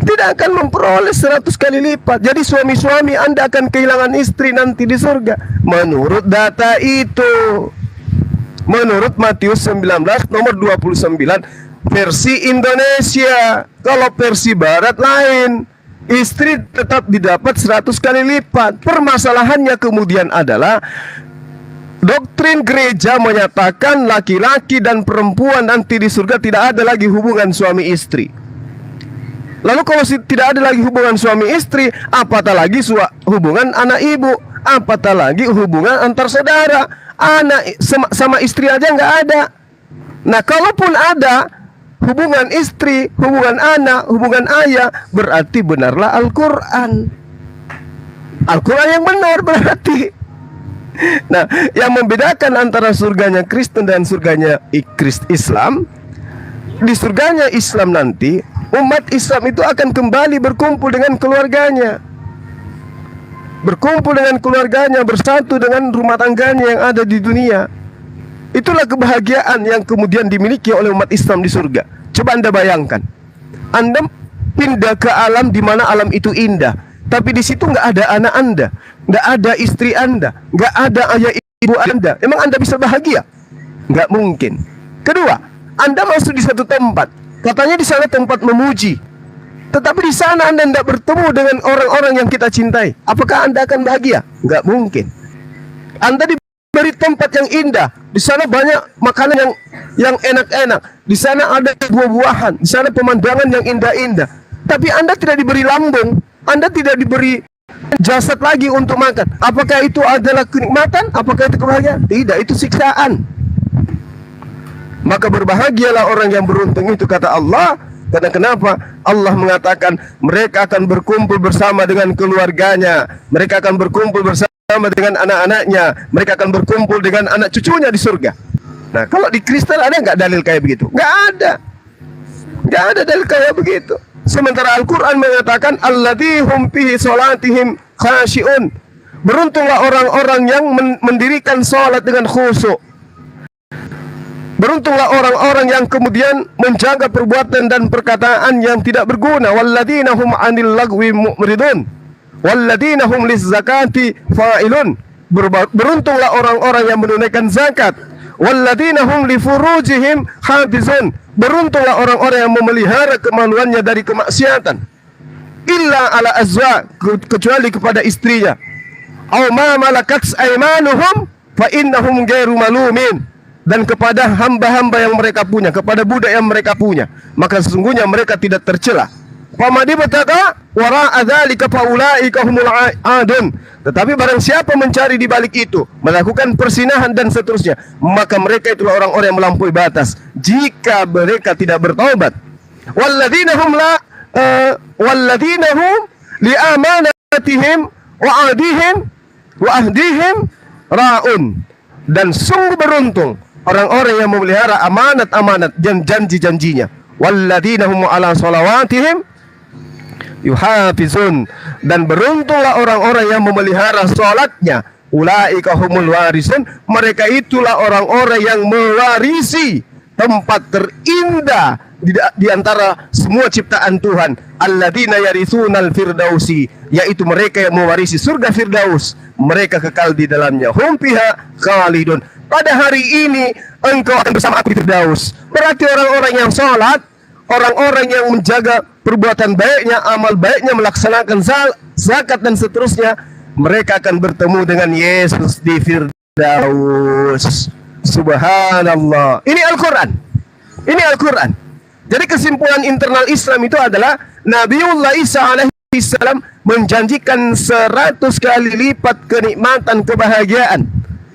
tidak akan memperoleh 100 kali lipat. Jadi suami-suami Anda akan kehilangan istri nanti di surga. Menurut data itu, menurut Matius 19 nomor 29 versi Indonesia. Kalau versi Barat lain, istri tetap didapat 100 kali lipat. Permasalahannya kemudian adalah doktrin gereja menyatakan laki-laki dan perempuan nanti di surga tidak ada lagi hubungan suami istri. Lalu kalau tidak ada lagi hubungan suami istri, apatah lagi hubungan anak ibu, apatah lagi hubungan antar saudara. Anak sama istri aja nggak ada. Nah, kalaupun ada hubungan istri, hubungan anak, hubungan ayah, berarti benarlah Al-Quran. Al-Quran yang benar berarti. Nah, yang membedakan antara surganya Kristen dan surganya Islam, di surganya Islam nanti, umat Islam itu akan kembali berkumpul dengan keluarganya. Berkumpul dengan keluarganya, bersatu dengan rumah tangganya yang ada di dunia. Itulah kebahagiaan yang kemudian dimiliki oleh umat Islam di surga. Coba Anda bayangkan, Anda pindah ke alam di mana alam itu indah, tapi di situ nggak ada anak Anda, nggak ada istri Anda, nggak ada ayah ibu Anda, emang Anda bisa bahagia? Nggak mungkin. Kedua, Anda masuk di satu tempat, katanya di sana tempat memuji, tetapi di sana Anda tidak bertemu dengan orang-orang yang kita cintai. Apakah Anda akan bahagia? Nggak mungkin. Anda diberi tempat yang indah, di sana banyak makanan yang enak-enak, di sana ada buah-buahan, di sana pemandangan yang indah-indah, tapi Anda tidak diberi lambung, Anda tidak diberi jasad lagi untuk makan. Apakah itu adalah kenikmatan? Apakah itu kebahagiaan? Tidak, itu siksaan. Maka berbahagialah orang yang beruntung itu, kata Allah. Karena kenapa? Allah mengatakan mereka akan berkumpul bersama dengan keluarganya, mereka akan berkumpul bersama dengan anak-anaknya, mereka akan berkumpul dengan anak cucunya di surga. Nah, kalau di Kristen ada nggak dalil kayak begitu? Nggak ada. Nggak ada dalil kayak begitu. Sementara Al-Quran mengatakan alladzi-hum fihi sholatihim khashi'un. Beruntunglah orang-orang yang mendirikan sholat dengan khusyuk. Beruntunglah orang-orang yang kemudian menjaga perbuatan dan perkataan yang tidak berguna. Walladzina hum 'anil lagwi mu'ridun walladzina hum lizzakati fa'ilun. Beruntunglah orang-orang yang menunaikan zakat. Walladzina hum li furujihim hafizun. Beruntunglah orang-orang yang memelihara kemaluannya dari kemaksiatan. Illa ala azwa, kecuali kepada istrinya. Aw ma malakat aymanuhum fa innahum ghairu malumin. Dan kepada hamba-hamba yang mereka punya, kepada budak yang mereka punya, maka sesungguhnya mereka tidak tercela. Famadi bataka wara'a dzalika faulaika humul adun. Tetapi barang siapa mencari di balik itu, melakukan persinahan dan seterusnya, maka mereka itulah orang-orang yang melampaui batas jika mereka tidak bertaubat. Walladzina hum li amanatihim wa ahdihim ra'un. Dan sungguh beruntung orang-orang yang memelihara amanat-amanat dan janji-janjinya. Walladzina hum 'ala shalawatihim yuhafizun. Dan beruntunglah orang-orang yang memelihara salatnya. Ulaika humul warisun. Mereka itulah orang-orang yang mewarisi tempat terindah di antara semua ciptaan Tuhan. Alladzina yaritsunal firdausi, yaitu mereka yang mewarisi surga Firdaus. Mereka kekal di dalamnya. Hum fiha khalidun. Pada hari ini engkau akan bersama aku di Firdaus. Berarti orang-orang yang sholat, orang-orang yang menjaga perbuatan baiknya, amal baiknya, melaksanakan zakat dan seterusnya, mereka akan bertemu dengan Yesus di Firdaus. Subhanallah. Ini Al-Quran. Ini Al-Quran. Jadi kesimpulan internal Islam itu adalah Nabiullah Isa alaihi salam menjanjikan 100 kali lipat kenikmatan, kebahagiaan.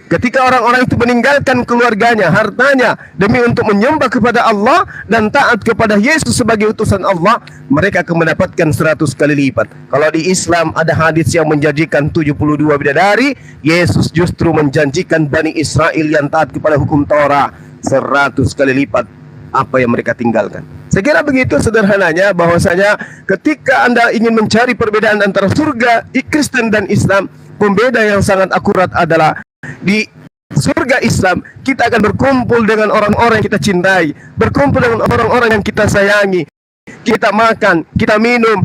Ketika orang-orang itu meninggalkan keluarganya, hartanya, demi untuk menyembah kepada Allah dan taat kepada Yesus sebagai utusan Allah, mereka akan mendapatkan 100 kali lipat. Kalau di Islam ada hadis yang menjanjikan 72 bidadari, Yesus justru menjanjikan Bani Israel yang taat kepada hukum Torah 100 kali lipat apa yang mereka tinggalkan. Saya kira begitu sederhananya, bahwasanya ketika Anda ingin mencari perbedaan antara surga Kristen dan Islam, pembeda yang sangat akurat adalah di surga Islam kita akan berkumpul dengan orang-orang yang kita cintai, berkumpul dengan orang-orang yang kita sayangi, kita makan, kita minum,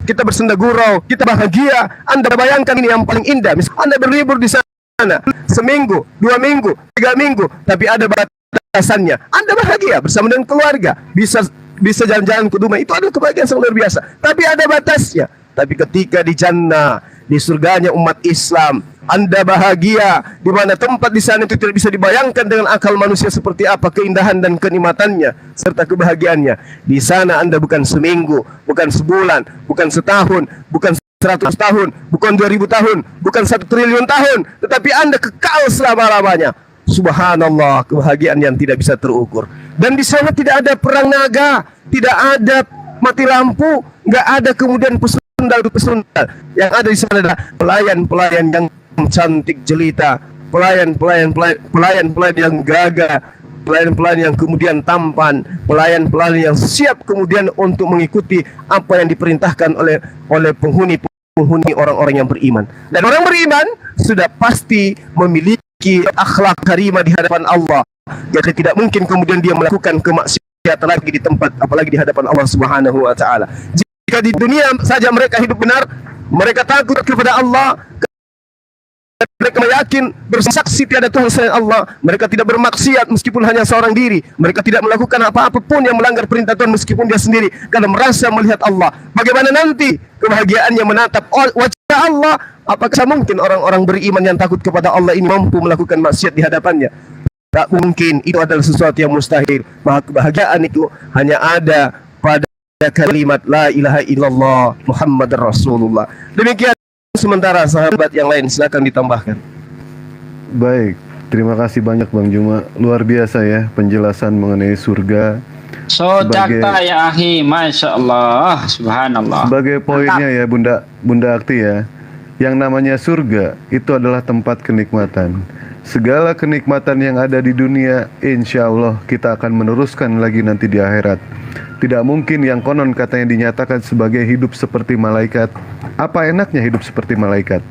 kita bersenda gurau, kita bahagia. Anda bayangkan ini yang paling indah. Misalnya Anda berlibur di sana seminggu, 2 minggu, 3 minggu, tapi ada batasannya. Anda bahagia bersama dengan keluarga, bisa jalan-jalan ke rumah, itu adalah kebahagiaan yang luar biasa. Tapi ada batasnya. Tapi ketika di jannah, di surganya umat Islam, Anda bahagia, di mana tempat di sana itu tidak bisa dibayangkan dengan akal manusia seperti apa keindahan dan kenikmatannya serta kebahagiaannya. Di sana Anda bukan seminggu, bukan sebulan, bukan setahun, bukan 100 tahun, bukan 2000 tahun, bukan 1 triliun tahun, tetapi Anda kekal selama-lamanya. Subhanallah, kebahagiaan yang tidak bisa terukur. Dan di sana tidak ada perang naga, tidak ada mati lampu, nggak ada kemudian pesundal. Yang ada di sana adalah pelayan-pelayan yang cantik jelita, pelayan-pelayan yang gagah, pelayan-pelayan yang kemudian tampan, pelayan-pelayan yang siap kemudian untuk mengikuti apa yang diperintahkan oleh penghuni orang-orang yang beriman. Dan orang beriman sudah pasti memiliki akhlak karimah di hadapan Allah. Jadi tidak mungkin kemudian dia melakukan kemaksiatan lagi di tempat, apalagi di hadapan Allah Subhanahu wa taala. Jika di dunia saja mereka hidup benar, mereka takut kepada Allah, mereka yakin bersaksi tiada Tuhan selain Allah, mereka tidak bermaksiat meskipun hanya seorang diri, mereka tidak melakukan apa-apapun yang melanggar perintah Tuhan meskipun dia sendiri, karena merasa melihat Allah. Bagaimana nanti kebahagiaannya menatap wajah Allah? Apakah mungkin orang-orang beriman yang takut kepada Allah ini mampu melakukan maksiat di hadapannya? Tak mungkin, itu adalah sesuatu yang mustahil. Maka kebahagiaan itu hanya ada pada kalimat la ilaha illallah Muhammadar Rasulullah. Demikian sementara sahabat yang lain, silakan ditambahkan. Baik, terima kasih banyak Bang Juma. Luar biasa ya penjelasan mengenai surga. Sodakta ya akhi, Masya Allah, Subhanallah. Sebagai poinnya ya Bunda Akti ya, yang namanya surga itu adalah tempat kenikmatan. Segala kenikmatan yang ada di dunia, insya Allah kita akan meneruskan lagi nanti di akhirat. Tidak mungkin yang konon katanya dinyatakan sebagai hidup seperti malaikat. Apa enaknya hidup seperti malaikat?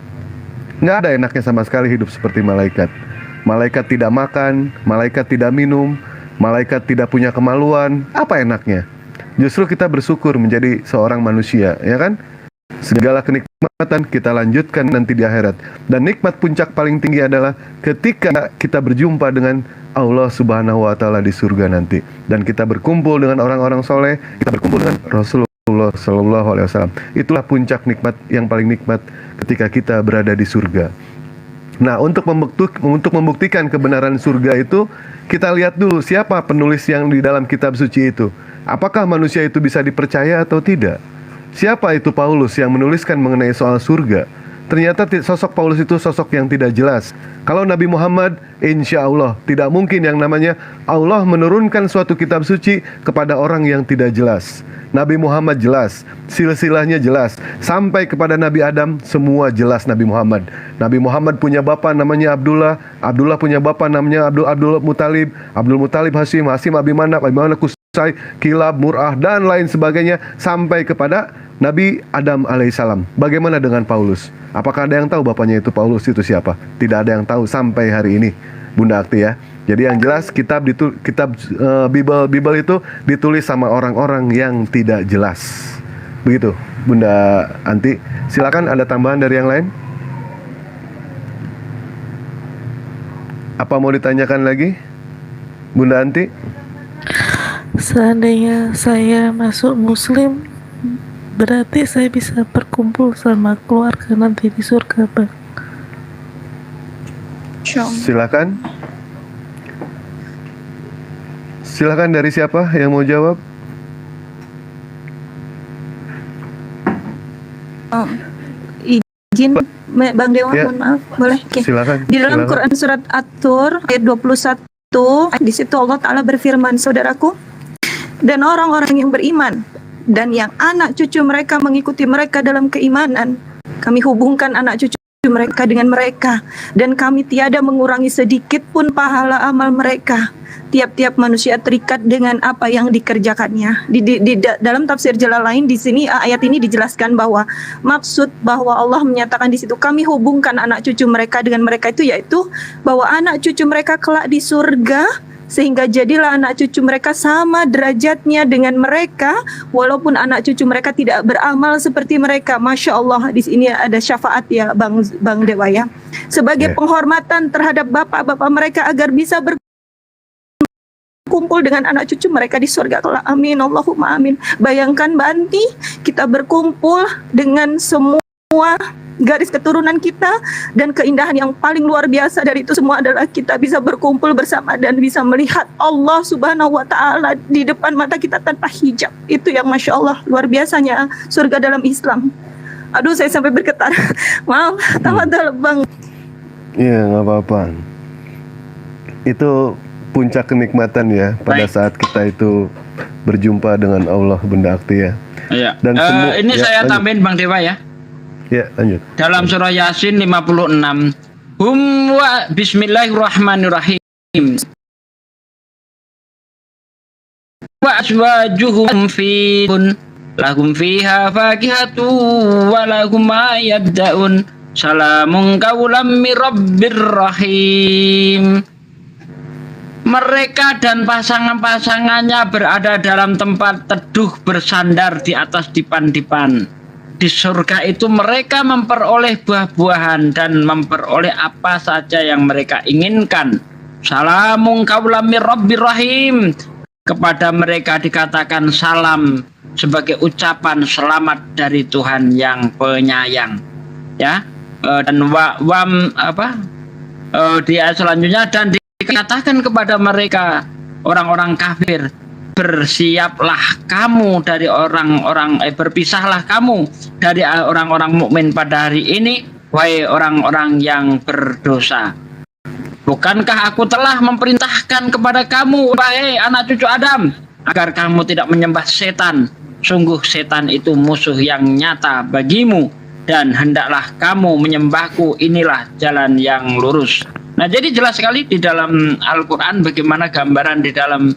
Nggak ada enaknya sama sekali hidup seperti malaikat. Malaikat tidak makan, malaikat tidak minum, malaikat tidak punya kemaluan. Apa enaknya? Justru kita bersyukur menjadi seorang manusia, ya kan? Segala kenikmatan kita lanjutkan nanti di akhirat. Dan nikmat puncak paling tinggi adalah ketika kita berjumpa dengan Allah Subhanahu wa taala di surga nanti, dan kita berkumpul dengan orang-orang soleh, kita berkumpul dengan Rasulullah Sallallahu Alaihi Wasallam. Itulah puncak nikmat yang paling nikmat ketika kita berada di surga. Nah, untuk membuktikan kebenaran surga itu, kita lihat dulu siapa penulis yang di dalam kitab suci itu. Apakah manusia itu bisa dipercaya atau tidak? Siapa itu Paulus yang menuliskan mengenai soal surga? Ternyata sosok Paulus itu sosok yang tidak jelas. Kalau Nabi Muhammad, insya Allah tidak mungkin yang namanya Allah menurunkan suatu kitab suci kepada orang yang tidak jelas. Nabi Muhammad jelas, silsilahnya jelas, sampai kepada Nabi Adam semua jelas Nabi Muhammad. Nabi Muhammad punya bapa namanya Abdullah, Abdullah punya bapa namanya Abdul Muttalib, Abdul Muttalib Hashim, Hashim Abimanap, Abimanap Qusay, Kilab, Mur'ah, dan lain sebagainya, sampai kepada Nabi Adam alaihissalam. Bagaimana dengan Paulus? Apakah ada yang tahu bapaknya itu Paulus itu siapa? Tidak ada yang tahu sampai hari ini, Bunda Akti ya. Jadi yang jelas kitab Bible itu ditulis sama orang-orang yang tidak jelas. Begitu, Bunda Anti. Silakan, ada tambahan dari yang lain? Apa mau ditanyakan lagi, Bunda Anti? Seandainya saya masuk Muslim, berarti saya bisa berkumpul sama keluarga nanti di surga, Bang. Silakan. Silakan, dari siapa yang mau jawab? Izin Bang Dewa, Ya. mohon maaf, boleh? Oke. Silakan. Di dalam silakan. Quran surat At-Tur ayat 21, di situ Allah Ta'ala berfirman, saudaraku, dan orang-orang yang beriman dan yang anak cucu mereka mengikuti mereka dalam keimanan, kami hubungkan anak cucu mereka dengan mereka, dan kami tiada mengurangi sedikit pun pahala amal mereka. Tiap-tiap manusia terikat dengan apa yang dikerjakannya. Dalam tafsir Jalalain di sini ayat ini dijelaskan bahwa maksud bahwa Allah menyatakan di situ kami hubungkan anak cucu mereka dengan mereka itu yaitu bahwa anak cucu mereka kelak di surga, sehingga jadilah anak cucu mereka sama derajatnya dengan mereka walaupun anak cucu mereka tidak beramal seperti mereka. Masya Allah, di sini ada syafaat ya Bang Dewa ya, sebagai penghormatan terhadap bapak-bapak mereka agar bisa berkumpul dengan anak cucu mereka di surga kelak. Amin, Allahumma amin. Bayangkan Mbak Anti, kita berkumpul dengan semua garis keturunan kita, dan keindahan yang paling luar biasa dari itu semua adalah kita bisa berkumpul bersama dan bisa melihat Allah Subhanahu wa Ta'ala di depan mata kita tanpa hijab. Itu yang Masya Allah luar biasanya surga dalam Islam. Aduh, saya sampai bergetar. Maaf, tafadhol Bang. Iya, nggak apa-apa. Itu puncak kenikmatan ya pada Baik. saat kita itu berjumpa dengan Allah, Bunda Akti ya. Iya. Dan Ini ya, saya lanjut. tambahin Bang Dewa ya. Ya, lanjut. Dalam surah Yasin 56. Hum wa bismillahirrahmanirrahim. Wa aswajuhum fitun lahum fiha fakihatu wa lahum ma yaddaun. Salamun qawlam mir rabbir rahim. Mereka dan pasangan-pasangannya berada dalam tempat teduh bersandar di atas dipan-dipan. Di surga itu mereka memperoleh buah-buahan dan memperoleh apa saja yang mereka inginkan. Salamun qaulam mir rabbir rahim. Kepada mereka dikatakan salam sebagai ucapan selamat dari Tuhan yang penyayang. Ya. Dan di ayat selanjutnya, dan dikatakan kepada mereka orang-orang kafir, bersiaplah kamu dari berpisahlah kamu dari orang-orang mukmin pada hari ini, wahai orang-orang yang berdosa. Bukankah aku telah memerintahkan kepada kamu, wahai anak cucu Adam, agar kamu tidak menyembah setan? Sungguh setan itu musuh yang nyata bagimu, dan hendaklah kamu menyembahku, inilah jalan yang lurus. Nah, jadi jelas sekali di dalam Al-Quran bagaimana gambaran di dalam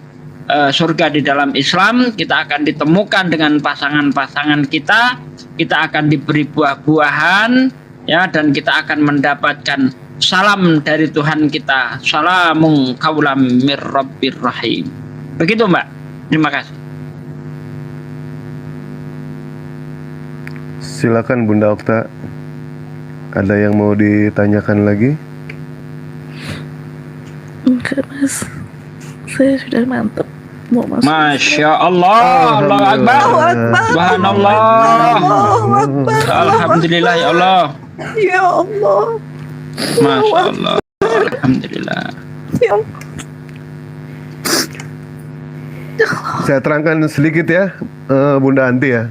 surga di dalam Islam. Kita akan ditemukan dengan pasangan-pasangan kita akan diberi buah-buahan, ya, dan kita akan mendapatkan salam dari Tuhan kita. Salamun qaulam mir rabbir rahim. Begitu, Mbak. Terima kasih. Silakan Bunda Okta. Ada yang mau ditanyakan lagi? Enggak, Mas. Saya sudah mantap mau masuk. Masya Allah, Allahu Akbar, Subhanallah, Alhamdulillah ya Allah, Ya Allah. Masya Allah, Alhamdulillah. Ya Allah. Saya terangkan sedikit ya, Bunda Anti ya.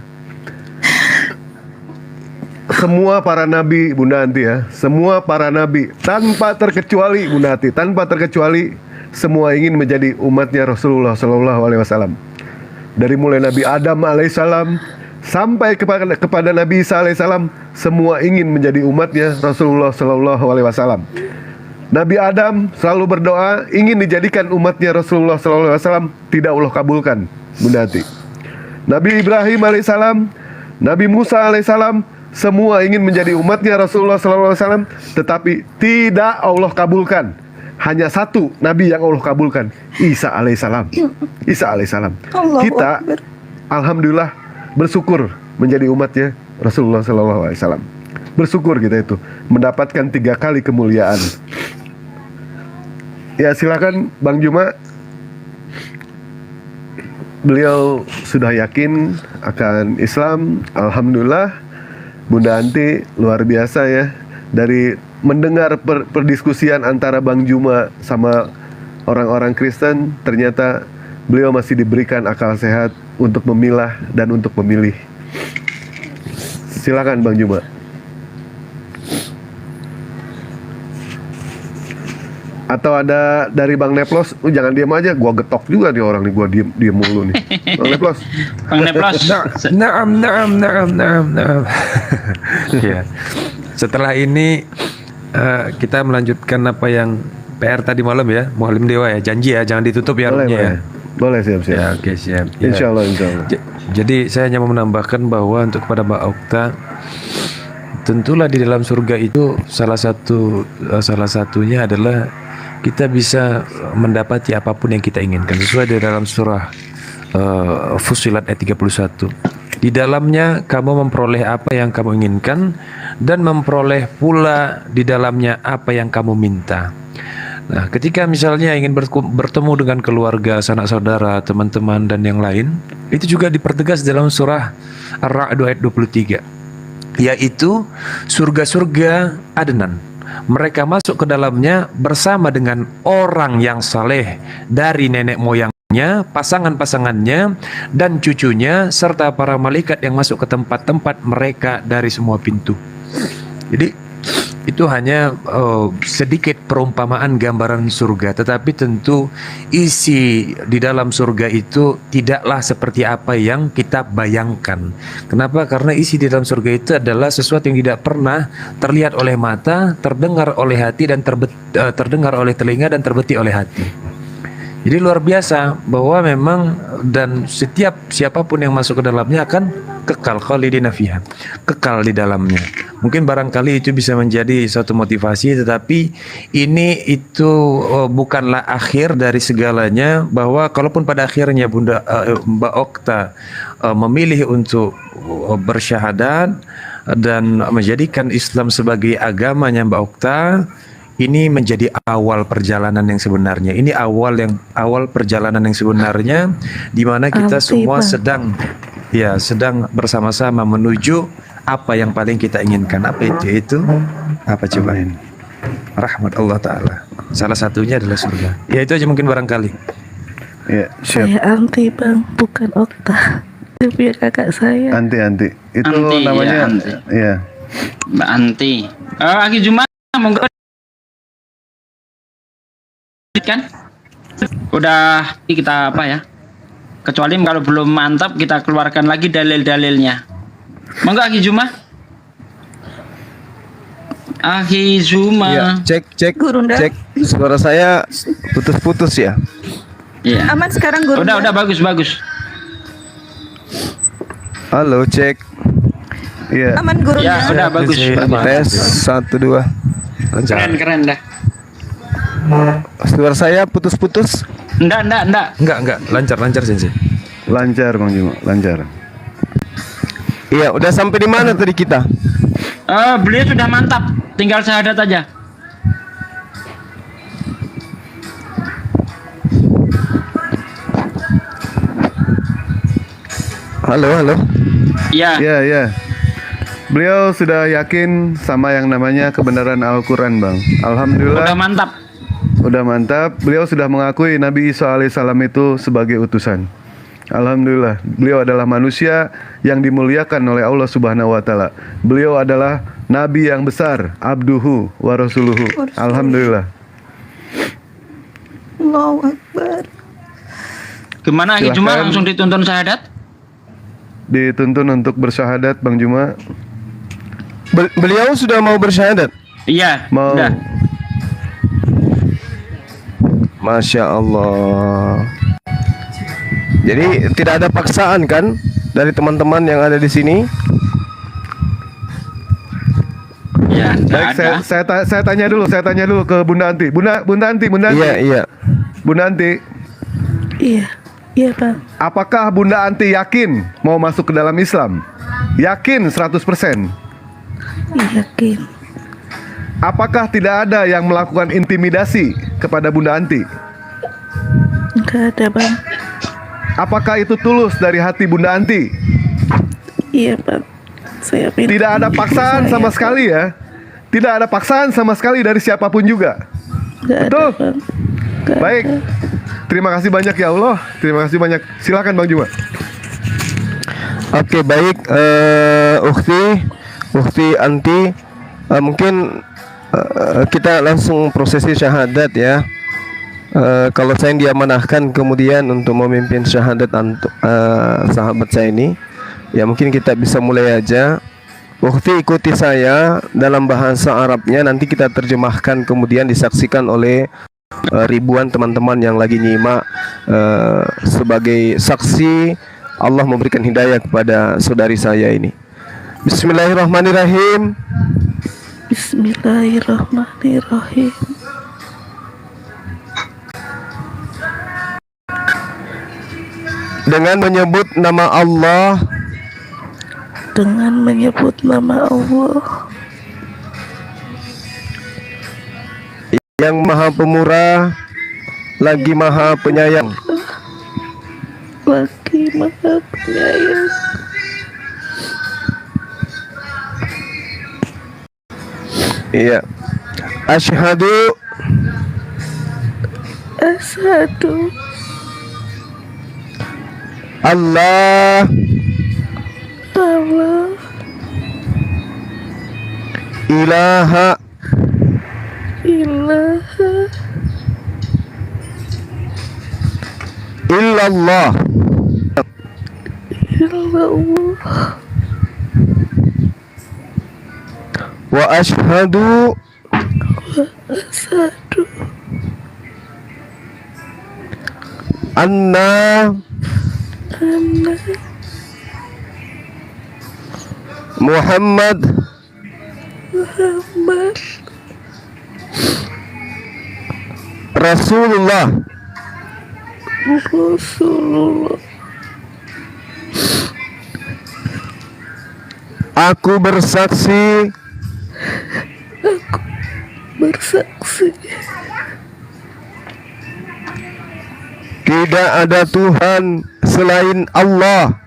Semua para nabi, Bunda Anti ya, semua para nabi tanpa terkecuali, Bunda Anti, tanpa terkecuali, semua ingin menjadi umatnya Rasulullah Sallallahu Alaihi Wasallam. Dari mulai Nabi Adam alaihissalam sampai kepada Nabi Isa alaihissalam, semua ingin menjadi umatnya Rasulullah Sallallahu Alaihi Wasallam. Nabi Adam selalu berdoa ingin dijadikan umatnya Rasulullah Sallallahu Alaihi Wasallam, tidak Allah kabulkan, Bunda Ati. Nabi Ibrahim alaihissalam, Nabi Musa alaihissalam, semua ingin menjadi umatnya Rasulullah Sallallahu Alaihi Wasallam, tetapi tidak Allah kabulkan. Hanya satu Nabi yang Allah kabulkan, Isa alaihissalam. Isa alaihissalam. Kita, alhamdulillah, bersyukur menjadi umatnya Rasulullah Sallallahu Alaihi Wasallam. Bersyukur kita itu mendapatkan 3 kali kemuliaan. Ya, silakan Bang Juma. Beliau sudah yakin akan Islam, alhamdulillah. Bunda Anti luar biasa ya, dari mendengar perdiskusian antara Bang Juma sama orang-orang Kristen, ternyata beliau masih diberikan akal sehat untuk memilah dan untuk memilih. Silakan Bang Juma. Atau ada dari Bang Neplos, jangan diam aja, gua getok juga nih orang nih, gua diem mulu nih. Bang Neplos. Bang Neplos. Naam. Ya. Setelah ini kita melanjutkan apa yang PR tadi malam ya, Mualim Dewa ya, janji ya, jangan ditutup ya roomnya ya. Boleh, siap. Ya, oke, siap. Ya. Insya Allah. Jadi saya hanya mau menambahkan bahwa untuk pada Mbak Okta, tentulah di dalam surga itu salah satunya adalah kita bisa mendapati apapun yang kita inginkan sesuai di dalam surah Fussilat ayat 31. Di dalamnya kamu memperoleh apa yang kamu inginkan dan memperoleh pula di dalamnya apa yang kamu minta. Nah, ketika misalnya ingin bertemu dengan keluarga, sanak saudara, teman-teman dan yang lain, itu juga dipertegas dalam surah Ar-Ra'd ayat 23, yaitu surga-surga Adnan. Mereka masuk ke dalamnya bersama dengan orang yang saleh dari nenek moyangnya, pasangan-pasangannya, dan cucunya, serta para malaikat yang masuk ke tempat-tempat mereka dari semua pintu. Jadi itu hanya sedikit perumpamaan gambaran surga, tetapi tentu isi di dalam surga itu tidaklah seperti apa yang kita bayangkan. Kenapa? Karena isi di dalam surga itu adalah sesuatu yang tidak pernah terlihat oleh mata, terdengar oleh hati, dan terdengar oleh telinga, dan terbetik oleh hati. Jadi luar biasa bahwa memang dan setiap siapapun yang masuk ke dalamnya akan kekal khalidina fiha, kekal di dalamnya. Mungkin barangkali itu bisa menjadi suatu motivasi, tetapi ini itu bukanlah akhir dari segalanya, bahwa kalaupun pada akhirnya Mbak Okta memilih untuk bersyahadat dan menjadikan Islam sebagai agamanya Mbak Okta, ini menjadi awal perjalanan yang sebenarnya. Ini awal perjalanan yang sebenarnya, di mana kita semua sedang bersama-sama menuju apa yang paling kita inginkan. Apa itu? Apa coba ini? Rahmat Allah Ta'ala. Salah satunya adalah surga. Ya itu aja mungkin barangkali. Ya, siap. Saya anti bang, bukan Okta. Itu punya kakak saya. Anti. Itu Anti, namanya. ya, anti. Ya. Mbak Anti. Aki Juma, monggo kan? Udah kita apa ya? Kecuali kalau belum mantap kita keluarkan lagi dalil-dalilnya. Monggo Aki Juma. Aki Juma. Ya, cek. Gurunda. Cek. Suara saya putus-putus ya. Iya. Aman sekarang Gurunda. Udah bagus. Halo, cek. Iya. Aman Gurunda. Ya, udah bagus. Tes 1 2. Keren dah. Suara saya putus-putus. Enggak. Enggak, lancar Sensei. Lancar Bang Juma, lancar. Iya, udah sampai di mana tadi kita? Beliau sudah mantap, tinggal syahadat aja. Halo. Iya. Ya. Beliau sudah yakin sama yang namanya kebenaran Al-Quran Bang. Alhamdulillah. Udah mantap. Beliau sudah mengakui Nabi Isa alaihissalam itu sebagai utusan. Alhamdulillah. Beliau adalah manusia yang dimuliakan oleh Allah Subhanahu wa taala. Beliau adalah nabi yang besar, abduhu wa rasuluhu. Alhamdulillah. Allahu Akbar. Gimana Aki Juma, Silahkan. langsung dituntun syahadat? Dituntun untuk bersyahadat Bang Juma. Beliau sudah mau bersyahadat? Iya. Mau. Udah. Masya Allah. Jadi tidak ada paksaan kan dari teman-teman yang ada di sini? Ya, enggak Baik, ada. saya tanya dulu ke Bunda Anti. Bunda Anti. Iya. Bunda Anti, Iya bang. apakah Bunda Anti yakin mau masuk ke dalam Islam? Yakin 100%. Yakin. Apakah tidak ada yang melakukan intimidasi kepada Bunda Anti? Enggak ada bang. Apakah itu tulus dari hati Bunda Anti? Iya bang. Saya minta. Tidak ada paksaan Saya, sama sekali ya. Tidak ada paksaan sama sekali dari siapapun juga. Enggak ada Betul? bang. Enggak Baik. ada. Terima kasih banyak ya Allah. Terima kasih banyak. Silakan Bang Juma. Oke, baik. Ukti Anti, mungkin kita langsung prosesi syahadat ya. Kalau saya diamanahkan kemudian untuk memimpin syahadat sahabat saya ini, ya mungkin kita bisa mulai aja. Ukti ikuti saya dalam bahasa Arabnya, nanti kita terjemahkan kemudian disaksikan oleh ribuan teman-teman yang lagi nyimak sebagai saksi Allah memberikan hidayah kepada saudari saya ini. Bismillahirrahmanirrahim. Bismillahirrahmanirrahim. Dengan menyebut nama Allah Dengan menyebut nama Allah yang Maha Pemurah lagi Maha Penyayang. lagi Maha Penyayang. Iya. Asyhadu Asyhadu Allah Allah ilaha ilaha illallah illallah wa asyhadu asyhadu anna Muhammad Rasulullah. Aku bersaksi tidak ada Tuhan selain Allah.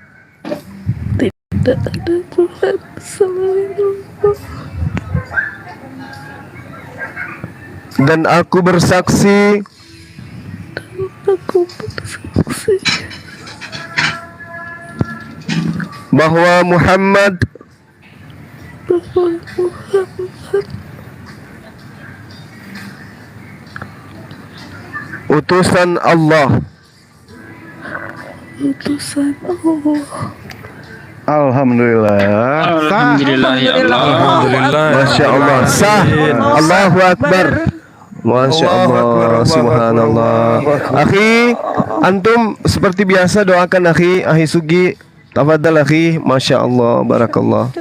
Tidak ada Tuhan selain Allah. Dan aku bersaksi bahwa Muhammad utusan Allah. Alhamdulillah. Sah. Alhamdulillah ya Allah. Alhamdulillah. Masya Allah. Sah. Allahu Akbar. Masya Allah. Subhanallah. Akhi, antum seperti biasa doakan akhi Sugi. Tafadhal akhi. Masya Allah. Barakallah.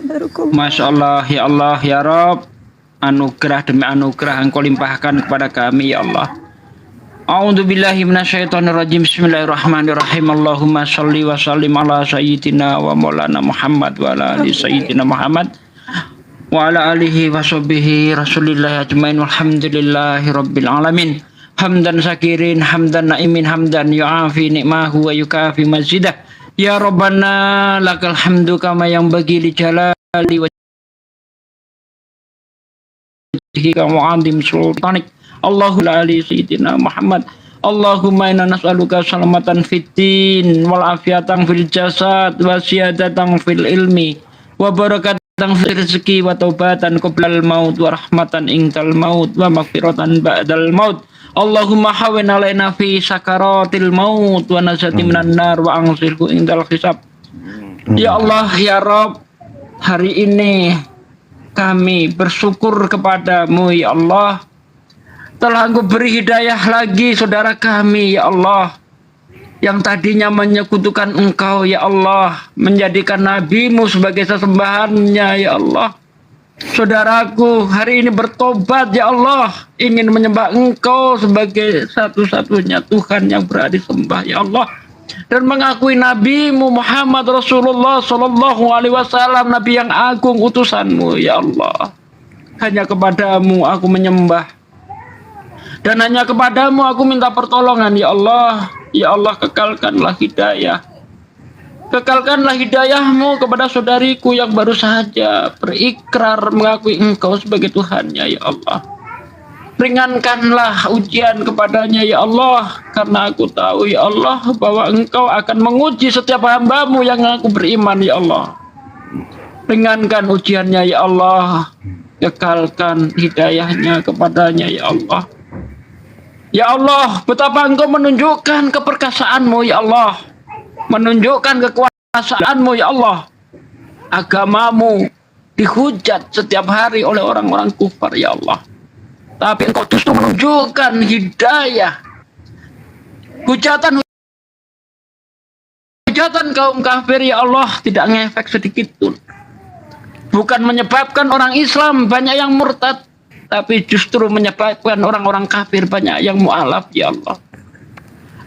Masya Allah ya Allah ya Rabb, anugerah demi anugerah Engkau limpahkan kepada kami ya Allah. A'udzubillahi minasyaitonirrajim. Bismillahirrahmanirrahim. Allahumma shalli wa sallim ala sayyidina wa maulana Muhammad wa ala ali sayyidina Muhammad wa ala alihi wa sahbihi Rasulillah ajmain walhamdulillahi rabbil alamin. Hamdan syakirin, hamdan naimin, hamdan yu'afi ni'mahu wa yukafi mazidah. Ya Rabbana lakal hamdu kama yang bagi li jalali wa jika mu'adim sultanik. Allahumma ali sayyidina Muhammad. Allahumma inna nas'aluka salamatan fitin wal afiatan fil jasad wa siyadatan fil ilmi wa barakatan fil rizki wa taubatan qoblal maut wa rahmatan ingtal maut wa maghfiratan ba'dal maut. Allahumma hawin alaina fi sakaratil maut wa nazati minan nar wa angsilku indal hisab. Ya Allah ya Rabb, hari ini kami bersyukur kepadamu ya Allah, telah Engkau beri hidayah lagi saudara kami ya Allah, yang tadinya menyekutukan Engkau ya Allah, menjadikan nabimu sebagai sesembahannya ya Allah. Saudaraku hari ini bertobat ya Allah, ingin menyembah Engkau sebagai satu-satunya Tuhan yang berhak disembah ya Allah, dan mengakui nabimu Muhammad Rasulullah Sallallahu Alaihi Wasallam, nabi yang agung utusanmu ya Allah. Hanya kepadamu aku menyembah, dan hanya kepadamu aku minta pertolongan ya Allah. Ya Allah, kekalkanlah hidayah, kekalkanlah hidayahmu kepada saudariku yang baru saja berikrar mengakui Engkau sebagai Tuhannya ya Allah. Ringankanlah ujian kepadanya ya Allah, karena aku tahu ya Allah bahwa Engkau akan menguji setiap hambamu yang aku beriman ya Allah. Ringankan ujiannya ya Allah, kekalkan hidayahnya kepadanya ya Allah. Ya Allah, betapa Engkau menunjukkan keperkasaanmu ya Allah, menunjukkan kekuasaanmu ya Allah. Agamamu dihujat setiap hari oleh orang-orang kufar ya Allah, tapi Engkau justru menunjukkan hidayah. Hujatan kaum kafir ya Allah tidak ngefek sedikit pun, bukan menyebabkan orang Islam banyak yang murtad, tapi justru menyebabkan orang-orang kafir banyak yang mu'alaf ya Allah.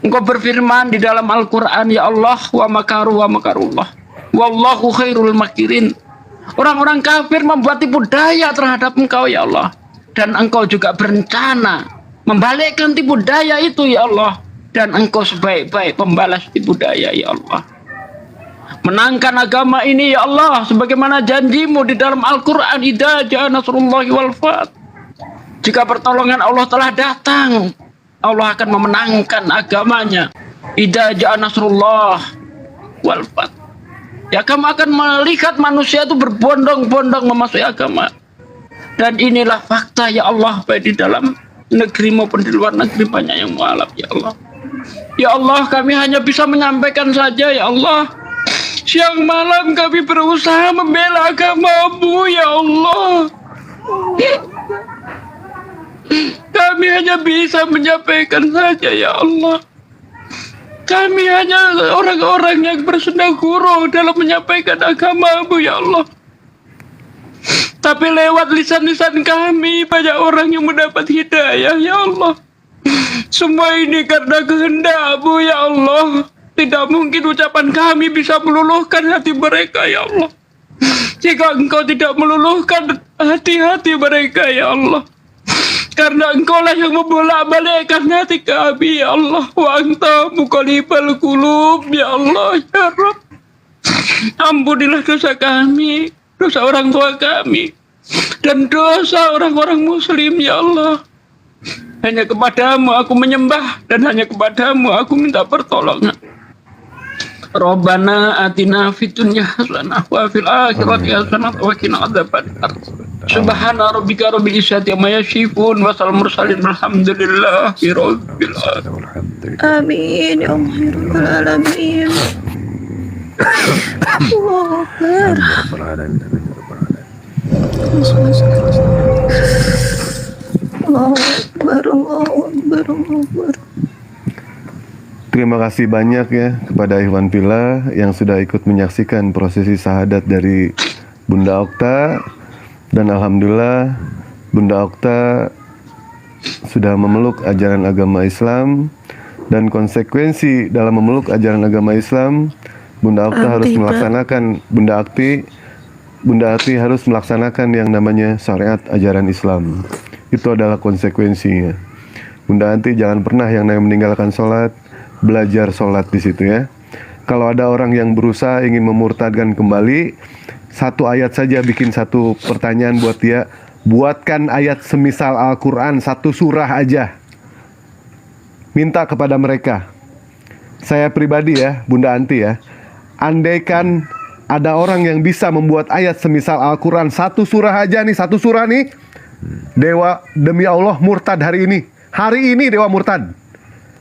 Engkau berfirman di dalam Al-Quran ya Allah, wa makaru wa makarullah wallahu khairul makirin. Orang-orang kafir membuat tipu daya terhadap Engkau ya Allah, dan Engkau juga berencana membalikkan tipu daya itu ya Allah, dan Engkau sebaik-baik pembalas tipu daya ya Allah. Menangkan agama ini ya Allah, sebagaimana janjimu di dalam Al-Quran, idza ja'a nasrullahi wal fath. Jika pertolongan Allah telah datang, Allah akan memenangkan agamanya. Idza ja'a nasrullah wal fath. Ya, kamu akan melihat manusia itu berbondong-bondong memasuki agama. Dan inilah fakta ya Allah, baik di dalam negeri maupun di luar negeri banyak yang mualaf ya Allah. Ya Allah, kami hanya bisa menyampaikan saja ya Allah. Siang malam kami berusaha membela agama-Mu ya Allah. Kami hanya bisa menyampaikan saja ya Allah. Kami hanya orang-orang yang bersendaguro dalam menyampaikan agama-Mu, ya Allah. Tapi lewat lisan-lisan kami, banyak orang yang mendapat hidayah, ya Allah. Semua ini karena kehendak-Mu, ya Allah. Tidak mungkin ucapan kami bisa meluluhkan hati mereka, ya Allah. Jika Engkau tidak meluluhkan hati-hati mereka, ya Allah. Karena Engkau lah yang membolak-balikkan hati kami, ya Allah. Wa anta muqallibal qulub, ya Allah, ya Rabb. Ampunilah dosa kami, dosa orang tua kami, dan dosa orang-orang muslim, ya Allah. Hanya kepadamu aku menyembah, dan hanya kepadamu aku minta pertolongan. Rabbana atina fid dunya hasanah wa fil akhirati hasanah wa qina adzabannar. Subhana rabbika rabbil izzati amma yasifun wa salamun mursalin walhamdulillahi rabbil alamin. Amin ya Allah ya Rabbal alamin. Allahu Akbar. Allahu Akbar, Allahu Akbar, Allahu Akbar. Terima kasih banyak ya kepada Ikhwan Fillah yang sudah ikut menyaksikan prosesi syahadat dari Bunda Okta. Dan Alhamdulillah Bunda Okta sudah memeluk ajaran agama Islam. Dan konsekuensi dalam memeluk ajaran agama Islam, Bunda Okta harus melaksanakan, Bunda Akti harus melaksanakan yang namanya syariat ajaran Islam. Itu adalah konsekuensinya. Bunda Akti jangan pernah yang namanya meninggalkan sholat, belajar sholat di situ ya. Kalau ada orang yang berusaha ingin memurtadkan kembali, satu ayat saja bikin satu pertanyaan buat dia. Buatkan ayat semisal Al-Quran, satu surah aja. Minta kepada mereka. Saya pribadi ya, Bunda Anti ya. Andaikan ada orang yang bisa membuat ayat semisal Al-Quran, satu surah aja nih, satu surah nih. Dewa, demi Allah murtad hari ini. Hari ini Dewa murtad.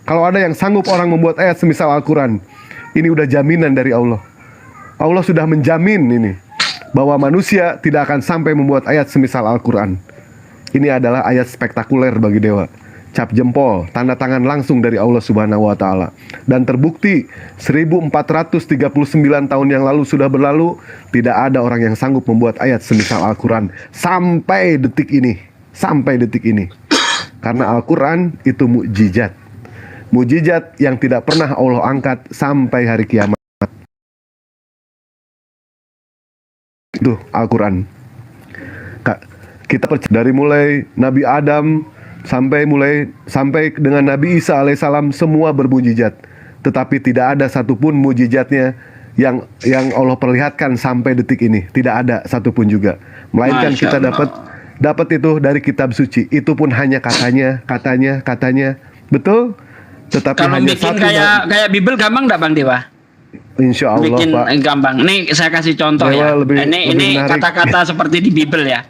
Kalau ada yang sanggup orang membuat ayat semisal Al-Quran, ini udah jaminan dari Allah. Allah sudah menjamin ini, bahwa manusia tidak akan sampai membuat ayat semisal Al-Quran. Ini adalah ayat spektakuler bagi Dewa. Cap jempol, tanda tangan langsung dari Allah Subhanahu wa Ta'ala. Dan terbukti 1439 tahun yang lalu sudah berlalu, tidak ada orang yang sanggup membuat ayat semisal Al-Quran sampai detik ini. Sampai detik ini. Karena Al-Quran itu mukjizat. Mukjizat yang tidak pernah Allah angkat sampai hari kiamat. Itu Al-Quran. Kita percaya dari mulai Nabi Adam sampai dengan Nabi Isa alaihissalam, semua bermujizat. Tetapi tidak ada satupun mujizatnya yang Allah perlihatkan sampai detik ini. Tidak ada satupun juga. Melainkan kita dapat itu dari kitab suci. Itu pun hanya katanya. Betul? Tetapi kalau hanya bikin satu kayak Bible gampang nggak Bang Dewa? Insya Allah Bikin Pak. gampang. Nih saya kasih contoh Dewa ya. lebih Ini menarik. kata-kata seperti di Bible ya.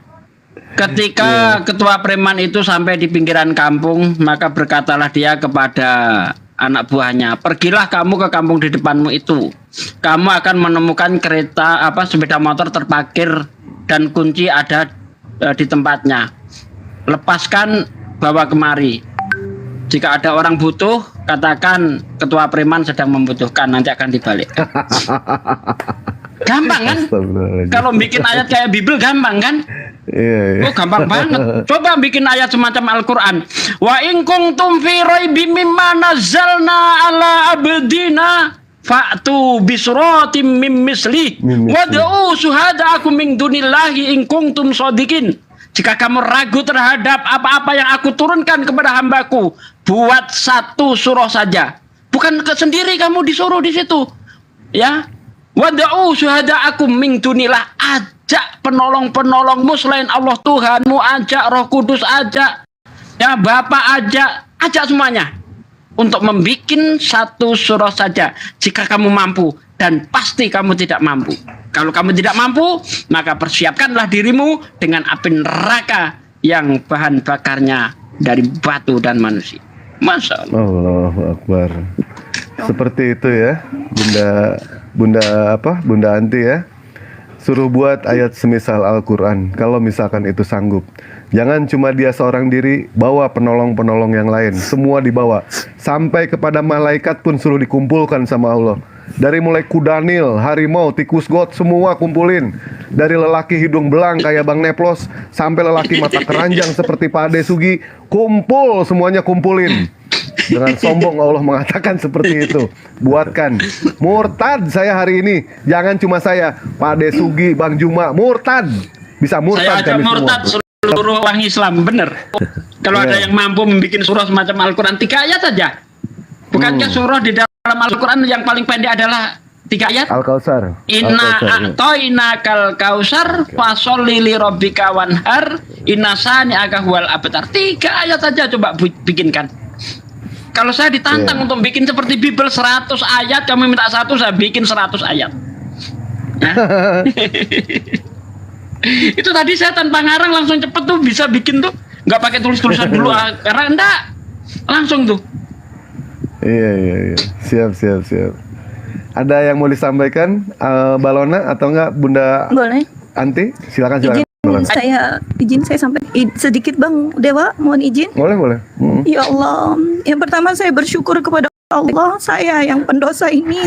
Ketika ketua preman itu sampai di pinggiran kampung, maka berkatalah dia kepada anak buahnya, pergilah kamu ke kampung di depanmu itu. Kamu akan menemukan sepeda motor terparkir dan kunci ada di tempatnya. Lepaskan, bawa kemari. Jika ada orang butuh, katakan ketua preman sedang membutuhkan, nanti akan dibalikkan. Gampang kan? Kalau bikin ayat kayak Bible gampang kan? Iya. Oh, gampang banget. Coba bikin ayat semacam Al-Quran. Wa in kuntum fi raibim mimma nazzalna ala abdina fa'tu bisuratim mim misli wad'u syuhada'akum min dunillahi in kuntum shadiqin. Jika kamu ragu terhadap apa-apa yang aku turunkan kepada hambaku, buat satu surah saja. Bukan sendiri kamu disuruh di situ. Ya. Wad'u syuhada'akum min dunillah, ajak penolong-penolongmu selain Allah Tuhanmu, ajak Roh Kudus, ajak ya Bapak, ajak semuanya untuk membuat satu surah saja jika kamu mampu, dan pasti kamu tidak mampu. Kalau kamu tidak mampu, maka persiapkanlah dirimu dengan api neraka yang bahan bakarnya dari batu dan manusia. Masya Allah. Allahu Akbar. Seperti itu ya, Bunda Anti ya. suruh buat ayat semisal Al-Quran, kalau misalkan itu sanggup. Jangan cuma dia seorang diri, bawa penolong-penolong yang lain. Semua dibawa. Sampai kepada malaikat pun suruh dikumpulkan sama Allah. Dari mulai kudanil, harimau, tikus got, semua kumpulin. Dari lelaki hidung belang kayak Bang Neplos, sampai lelaki mata keranjang seperti Pak Ade Sugi, kumpul, semuanya kumpulin. Dengan sombong Allah mengatakan seperti itu. Buatkan. Murtad saya hari ini. Jangan cuma saya, Pak Ade Sugi, Bang Juma, murtad. Bisa murtad Saya aja kami murtad semua. seluruh orang Islam, bener. Kalau ada yang mampu membuat surah semacam Al-Quran 3 ayat saja. Bukankah surah di dalam Al-Quran yang paling pendek adalah 3 ayat? Al-Kausar. Inna Al-Kausar, ya. a'toina kal kausar fasholli li rabbika wanhar inna sani'aka huwal abtar. 3 ayat saja coba bikinkan. Kalau saya ditantang untuk bikin seperti Bible 100 ayat, kamu minta 1, saya bikin 100 ayat. Ya. Itu tadi saya tanpa ngarang langsung cepet tuh bisa bikin tuh, nggak pakai tulis-tulisan dulu karena enggak langsung tuh. Iya. Siap. Ada yang mau disampaikan, Balona atau enggak Bunda Boleh. Anti? Silakan. Izin saya sampai sedikit Bang Dewa, mohon izin. Boleh. Ya Allah, yang pertama saya bersyukur kepada Allah, saya yang pendosa ini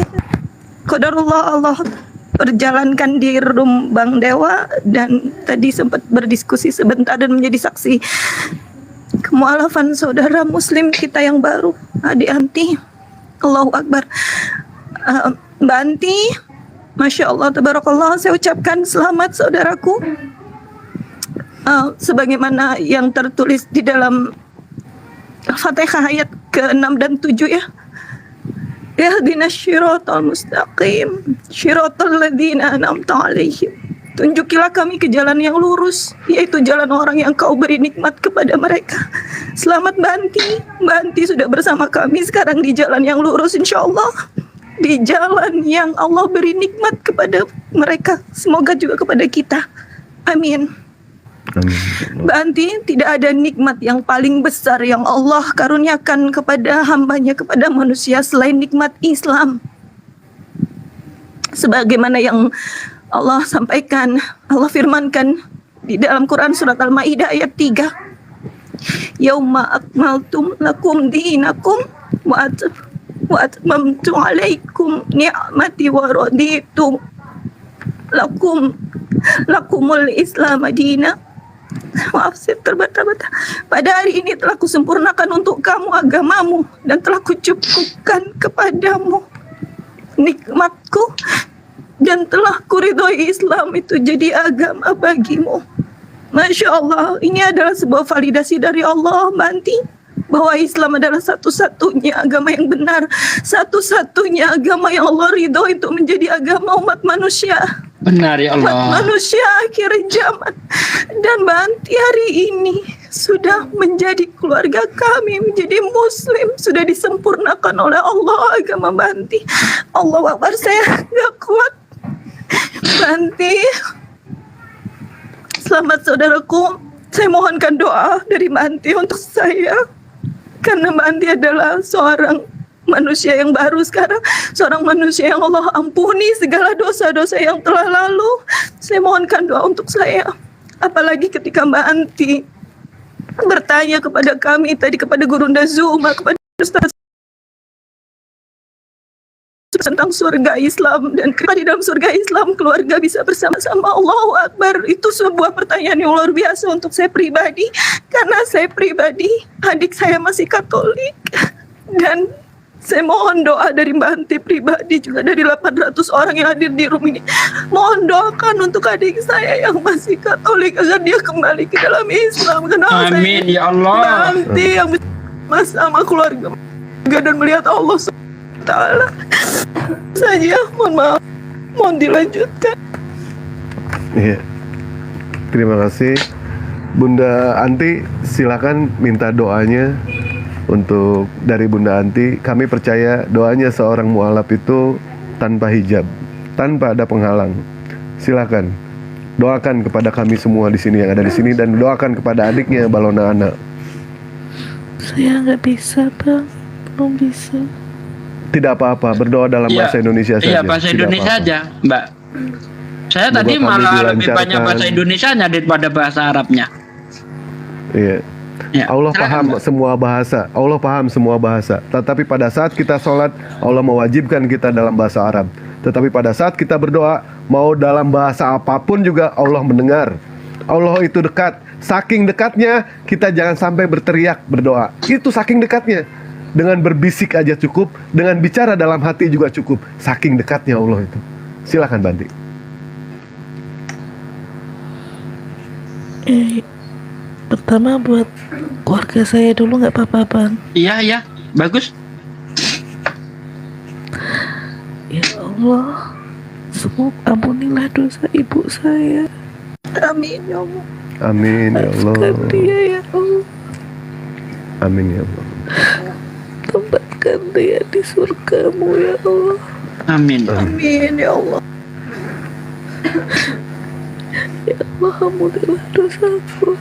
qadarullah Allah perjalankan di room Bang Dewa, dan tadi sempat berdiskusi sebentar dan menjadi saksi kemualafan saudara muslim kita yang baru, Adik Anti. Allahu Akbar. Mbak Anti, Masya Allah, tabarakallah, saya ucapkan selamat saudaraku. Sebagaimana yang tertulis di dalam Fatihah ayat ke-6 dan 7 ya. Ihdinas syiratal mustaqim, syiratal ladzina an'amta 'alaihim. Tunjukilah kami ke jalan yang lurus, yaitu jalan orang yang kau beri nikmat kepada mereka. Selamat Mbak Anti. Mbak Anti sudah bersama kami sekarang di jalan yang lurus, insya Allah. Di jalan yang Allah beri nikmat kepada mereka. Semoga juga kepada kita. Amin. Mbak Anti, tidak ada nikmat yang paling besar yang Allah karuniakan kepada hambanya, kepada manusia selain nikmat Islam. Sebagaimana yang Allah sampaikan, Allah firmankan di dalam Quran surat Al-Maidah ayat 3. Yauma akmaltum lakum dinakum wa atmamtu alaikum ni'mati wa raditu lakumul Islam madina. Maaf, saya terbata-bata. Pada hari ini telah kusempurnakan untuk kamu agamamu dan telah kucukupkan kepadamu nikmatku dan telah kuridhoi Islam itu jadi agama bagimu. Masya Allah, ini adalah sebuah validasi dari Allah, Mbak Anti, bahwa Islam adalah satu-satunya agama yang benar, satu-satunya agama yang Allah ridho untuk menjadi agama umat manusia. Benar ya Umat Allah. manusia akhir zaman. Dan Mbak Anti hari ini sudah menjadi keluarga kami, menjadi muslim, sudah disempurnakan oleh Allah agama Mbak Anti. Allahu Akbar, saya gak kuat. Mbak Anti, selamat saudaraku. Saya mohonkan doa dari Mbak Anti untuk saya, karena Mbak Anti adalah seorang manusia yang baru sekarang, seorang manusia yang Allah ampuni segala dosa-dosa yang telah lalu. Saya mohonkan doa untuk saya. Apalagi ketika Mbak Anti bertanya kepada kami tadi, kepada Gurunda Zuma, kepada Ustaz tentang surga Islam, dan di dalam surga Islam keluarga bisa bersama-sama. Allahu Akbar. Itu sebuah pertanyaan yang luar biasa untuk saya pribadi, karena saya pribadi, adik saya masih Katolik, dan saya mohon doa dari Mbak Anti pribadi, juga dari 800 orang yang hadir di room ini. Mohon doakan untuk adik saya yang masih Katolik agar dia kembali ke dalam Islam. Karena Amin saya, ya Allah. Mbak Anti yang bersama keluarga dan melihat Allah Ta'ala saja. Mohon maaf, mohon dilanjutkan. Iya. Terima kasih Bunda Anti, silakan minta doanya untuk dari Bunda Anti. Kami percaya doanya seorang mualaf itu tanpa hijab, tanpa ada penghalang. Silakan doakan kepada kami semua di sini yang ada di sini, dan doakan kepada adiknya Balona Ana. Saya nggak bisa, Bang. Belum bisa. Tidak apa-apa, berdoa dalam bahasa Indonesia saja. Iya, bahasa Tidak Indonesia apa-apa. aja, Mbak. Saya Semoga tadi kami malah lebih banyak dilancarkan. bahasa Indonesianya daripada bahasa Arabnya. Iya. Ya, Allah silakan, paham Mbak. semua bahasa. Allah paham semua bahasa. Tetapi pada saat kita sholat, Allah mewajibkan kita dalam bahasa Arab. Tetapi pada saat kita berdoa, mau dalam bahasa apapun juga Allah mendengar. Allah itu dekat. Saking dekatnya, kita jangan sampai berteriak berdoa. Itu saking dekatnya. Dengan berbisik aja cukup, dengan bicara dalam hati juga cukup. Saking dekatnya Allah itu. Silakan Banti. Pertama buat keluarga saya dulu nggak apa-apa Bang. Iya, bagus. Ya Allah, semoga ampunilah dosa ibu saya. Amin ya Allah. Amin ya Allah. Maafkan dia ya Allah. Amin ya Allah. Tempatkan dia di surgamu ya Allah. Amin. Amin ya Allah. Ya Allah, ampunilah dosaku.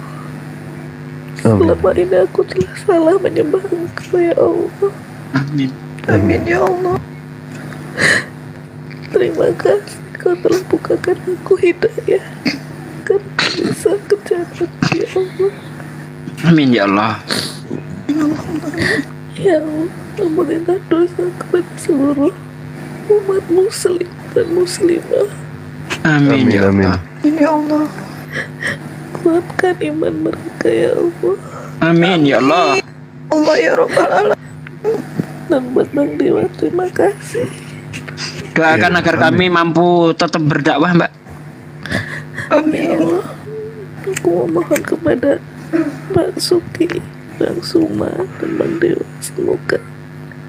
Amin. Selama ini aku telah salah menyembah Engkau ya Allah. Amin. Amin ya Allah. Terima kasih Kau telah bukakan aku hidayah agar bisa ke jalan ya Allah. Amin ya Allah. Ya Allah, ampunilah dosa kepada seluruh umat muslim dan muslimah. Amin ya Amin. Allah. Amin ya Allah. Kuatkan iman mereka ya Allah. Amin ya Allah. Allah ya Rabbal Alamin. Dan buat Bang Dewa, terima kasih. Doakan Ya, agar amin. kami mampu tetap berdakwah, Mbak. Amin ya Allah. Aku memohon kepada Bang Suki, Bang Suma, dan Bang Dewa, semoga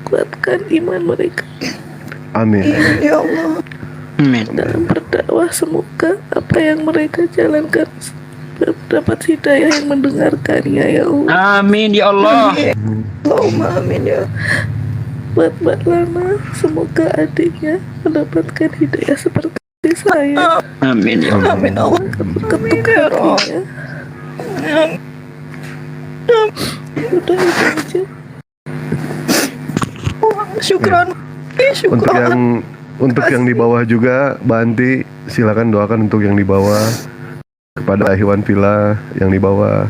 kuatkan iman mereka Amin. Amin ya Allah. Amin. dalam berdakwah. Semoga apa yang mereka jalankan dapat hidayah yang mendengarkannya ya Allah. Amin ya Allah. Allahumma amin ya. Buat Mbak Lana, semoga adiknya mendapatkan hidayah seperti saya. Amin ya Allah. Amin Allah. Ketuk hatinya. Udah itu aja. Syukran. Untuk Syukran. yang di bawah juga, Banti silakan doakan untuk yang di bawah, kepada Ikhwan Villa yang di bawah,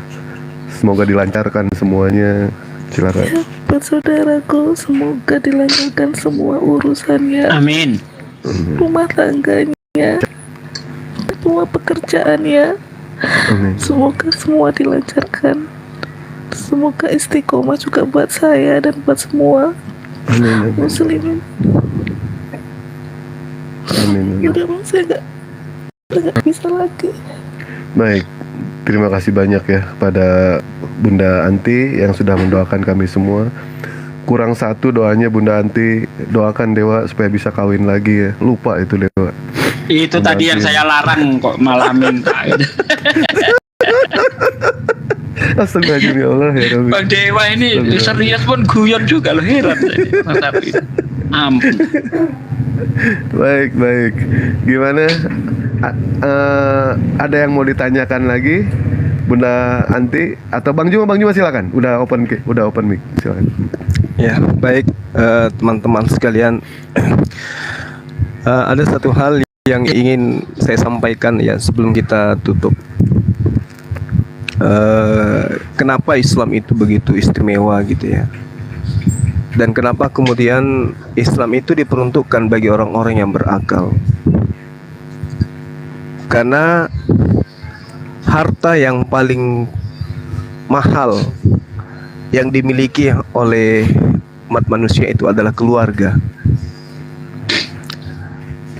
semoga dilancarkan semuanya. Silakan. Buat saudaraku, semoga dilancarkan semua urusannya, Amin. rumah tangganya, semua pekerjaannya. Amin. Semoga semua dilancarkan. Semoga istiqomah juga buat saya dan buat semua Amin. muslimin. Amin. Udah Bang, saya nggak bisa lagi. Baik, terima kasih banyak ya kepada Bunda Anti yang sudah mendoakan kami semua. Kurang satu doanya Bunda Anti, doakan Dewa supaya bisa kawin lagi ya. Lupa itu Dewa. Itu tadi yang saya larang kok malah minta. Astagfirullahaladzim ya Allah ya Rabbi. Bang Dewa ini serius pun guyon juga loh, heran saya. Tapi ampun. Baik. Gimana? Ada yang mau ditanyakan lagi, Bunda Anti atau Bang Juma silakan. Udah open mic, silakan. Ya, baik teman-teman sekalian. Ada satu hal yang ingin saya sampaikan ya sebelum kita tutup. Kenapa Islam itu begitu istimewa gitu ya? Dan kenapa kemudian Islam itu diperuntukkan bagi orang-orang yang berakal? Karena harta yang paling mahal yang dimiliki oleh umat manusia itu adalah keluarga.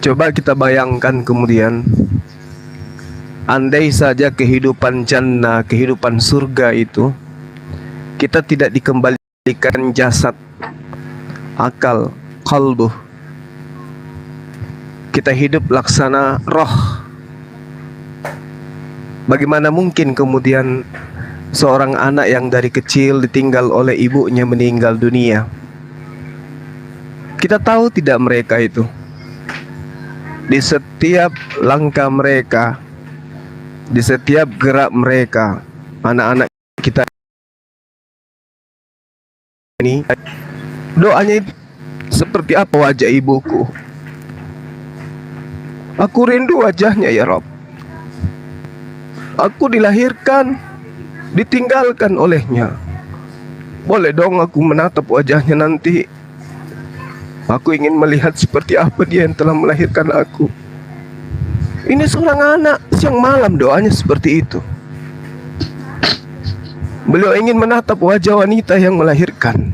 Coba kita bayangkan kemudian, andai saja kehidupan jannah, kehidupan surga itu kita tidak dikembalikan jasad, akal, qalbuh, kita hidup laksana roh. Bagaimana mungkin kemudian seorang anak yang dari kecil ditinggal oleh ibunya meninggal dunia? Kita tahu tidak mereka itu di setiap langkah mereka, di setiap gerak mereka, anak-anak kita ini doanya itu seperti apa wajah ibuku? Aku rindu wajahnya ya Rob. Aku dilahirkan, ditinggalkan olehnya. Boleh dong aku menatap wajahnya nanti. Aku ingin melihat seperti apa dia yang telah melahirkan aku. Ini seorang anak, siang malam doanya seperti itu. Beliau ingin menatap wajah wanita yang melahirkan,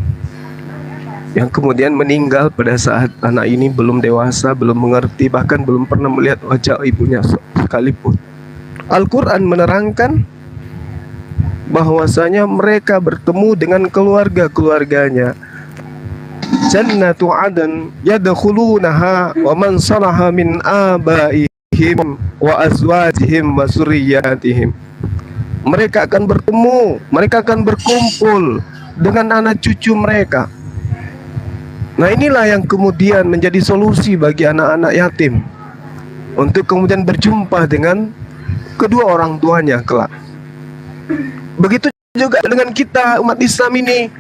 yang kemudian meninggal pada saat anak ini belum dewasa, belum mengerti, bahkan belum pernah melihat wajah ibunya sekalipun. Al-Quran menerangkan bahwasanya mereka bertemu dengan keluarga-keluarganya. Jannatu adan yadkhulunaha wa man salaha min abaihim wa azwajihim wa zurriyyatihim. Mereka akan bertemu, mereka akan berkumpul dengan anak cucu mereka. Nah, inilah yang kemudian menjadi solusi bagi anak-anak yatim untuk kemudian berjumpa dengan kedua orang tuanya kelak. Begitu juga dengan kita umat Islam ini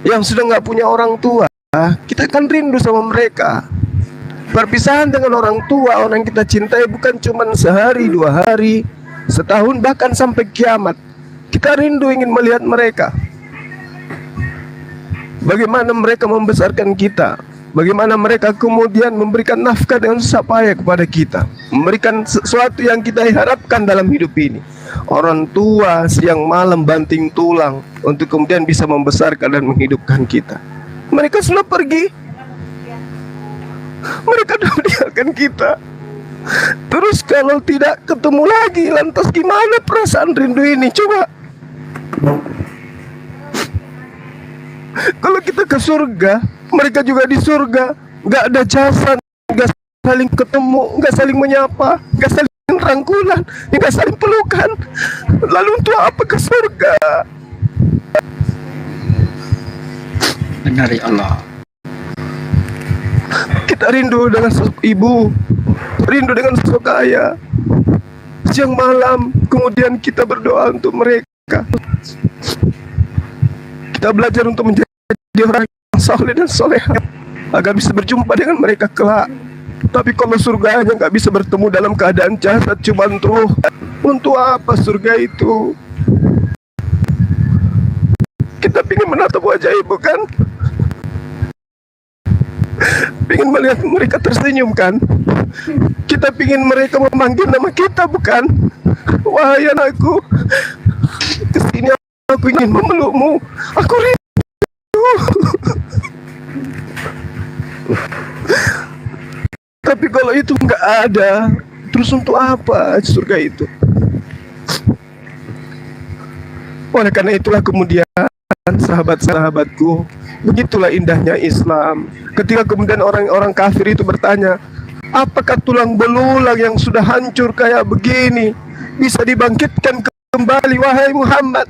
yang sudah nggak punya orang tua, kita akan rindu sama mereka. Perpisahan dengan orang tua, orang yang kita cintai, bukan cuma sehari, 2 hari, setahun, bahkan sampai kiamat. Kita rindu ingin melihat mereka. Bagaimana mereka membesarkan kita, bagaimana mereka kemudian memberikan nafkah dengan susah payah kepada kita, memberikan sesuatu yang kita harapkan dalam hidup ini. Orang tua siang malam banting tulang untuk kemudian bisa membesarkan dan menghidupkan kita. Mereka sudah pergi, mereka sudah meninggalkan kita. Terus kalau tidak ketemu lagi, lantas gimana perasaan rindu ini? Coba. Kalau kita ke surga, mereka juga di surga, nggak ada jasa, nggak saling ketemu, nggak saling menyapa, nggak saling rangkulan, nggak saling pelukan. Lalu untuk apa ke surga? Benar ya Allah. Kita rindu dengan sosok ibu, rindu dengan sosok ayah. Siang malam kemudian kita berdoa untuk mereka. Kita belajar untuk menjadi orang yang saleh dan soleha agar bisa berjumpa dengan mereka kelak. Tapi kalau surganya nggak bisa bertemu dalam keadaan jasad, cuma ruh, untuk apa surga itu? Kita ingin menatap wajah ibu kan? Ingin melihat mereka tersenyum kan? Kita ingin mereka memanggil nama kita bukan? Wahai anakku, kesini aku ingin memelukmu. Aku rindu. Tapi kalau itu nggak ada, terus untuk apa surga itu? Oleh karena itulah kemudian sahabat-sahabatku, begitulah indahnya Islam. Ketika kemudian orang-orang kafir itu bertanya, apakah tulang belulang yang sudah hancur kayak begini bisa dibangkitkan kembali wahai Muhammad?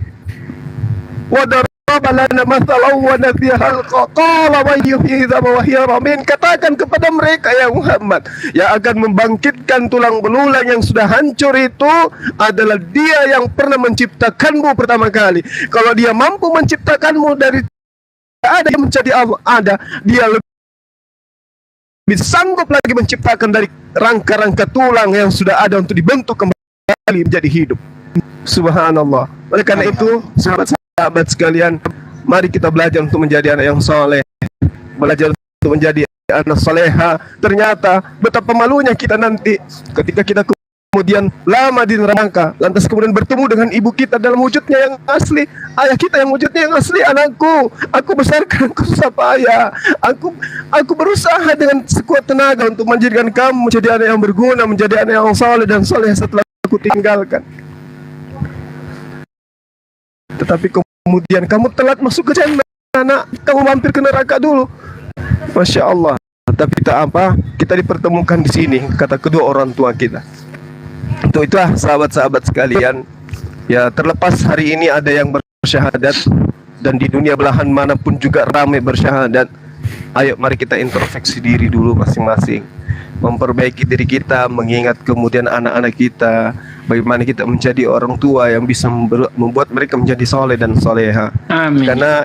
Katakan kepada mereka ya Muhammad, yang akan membangkitkan tulang belulang yang sudah hancur itu adalah dia yang pernah menciptakanmu pertama kali. Kalau dia mampu menciptakanmu dari ada yang menjadi Allah, ada, dia lebih sanggup lagi menciptakan dari rangka-rangka tulang yang sudah ada untuk dibentuk kembali menjadi hidup. Subhanallah. Oleh karena itu, sahabat sekalian, mari kita belajar untuk menjadi anak yang soleh, belajar untuk menjadi anak soleha. Ternyata betapa malunya kita nanti ketika kita kemudian lama di neraka, lantas kemudian bertemu dengan ibu kita dalam wujudnya yang asli, ayah kita yang wujudnya yang asli. Anakku, aku besarkan, aku susah payah, aku berusaha dengan sekuat tenaga untuk menjadikan kamu menjadi anak yang berguna, menjadi anak yang soleh dan soleh setelah aku tinggalkan. Tetapi kemudian kamu telat masuk ke jannah, anak, kamu mampir ke neraka dulu. Masya Allah. Tapi tak apa, kita dipertemukan di sini, kata kedua orang tua kita. Untuk itulah sahabat-sahabat sekalian, ya terlepas hari ini ada yang bersyahadat dan di dunia belahan manapun juga ramai bersyahadat. Ayo mari kita introspeksi diri dulu masing-masing, memperbaiki diri kita, mengingat kemudian anak-anak kita, bagaimana kita menjadi orang tua yang bisa membuat mereka menjadi soleh dan soleha. Amin. Karena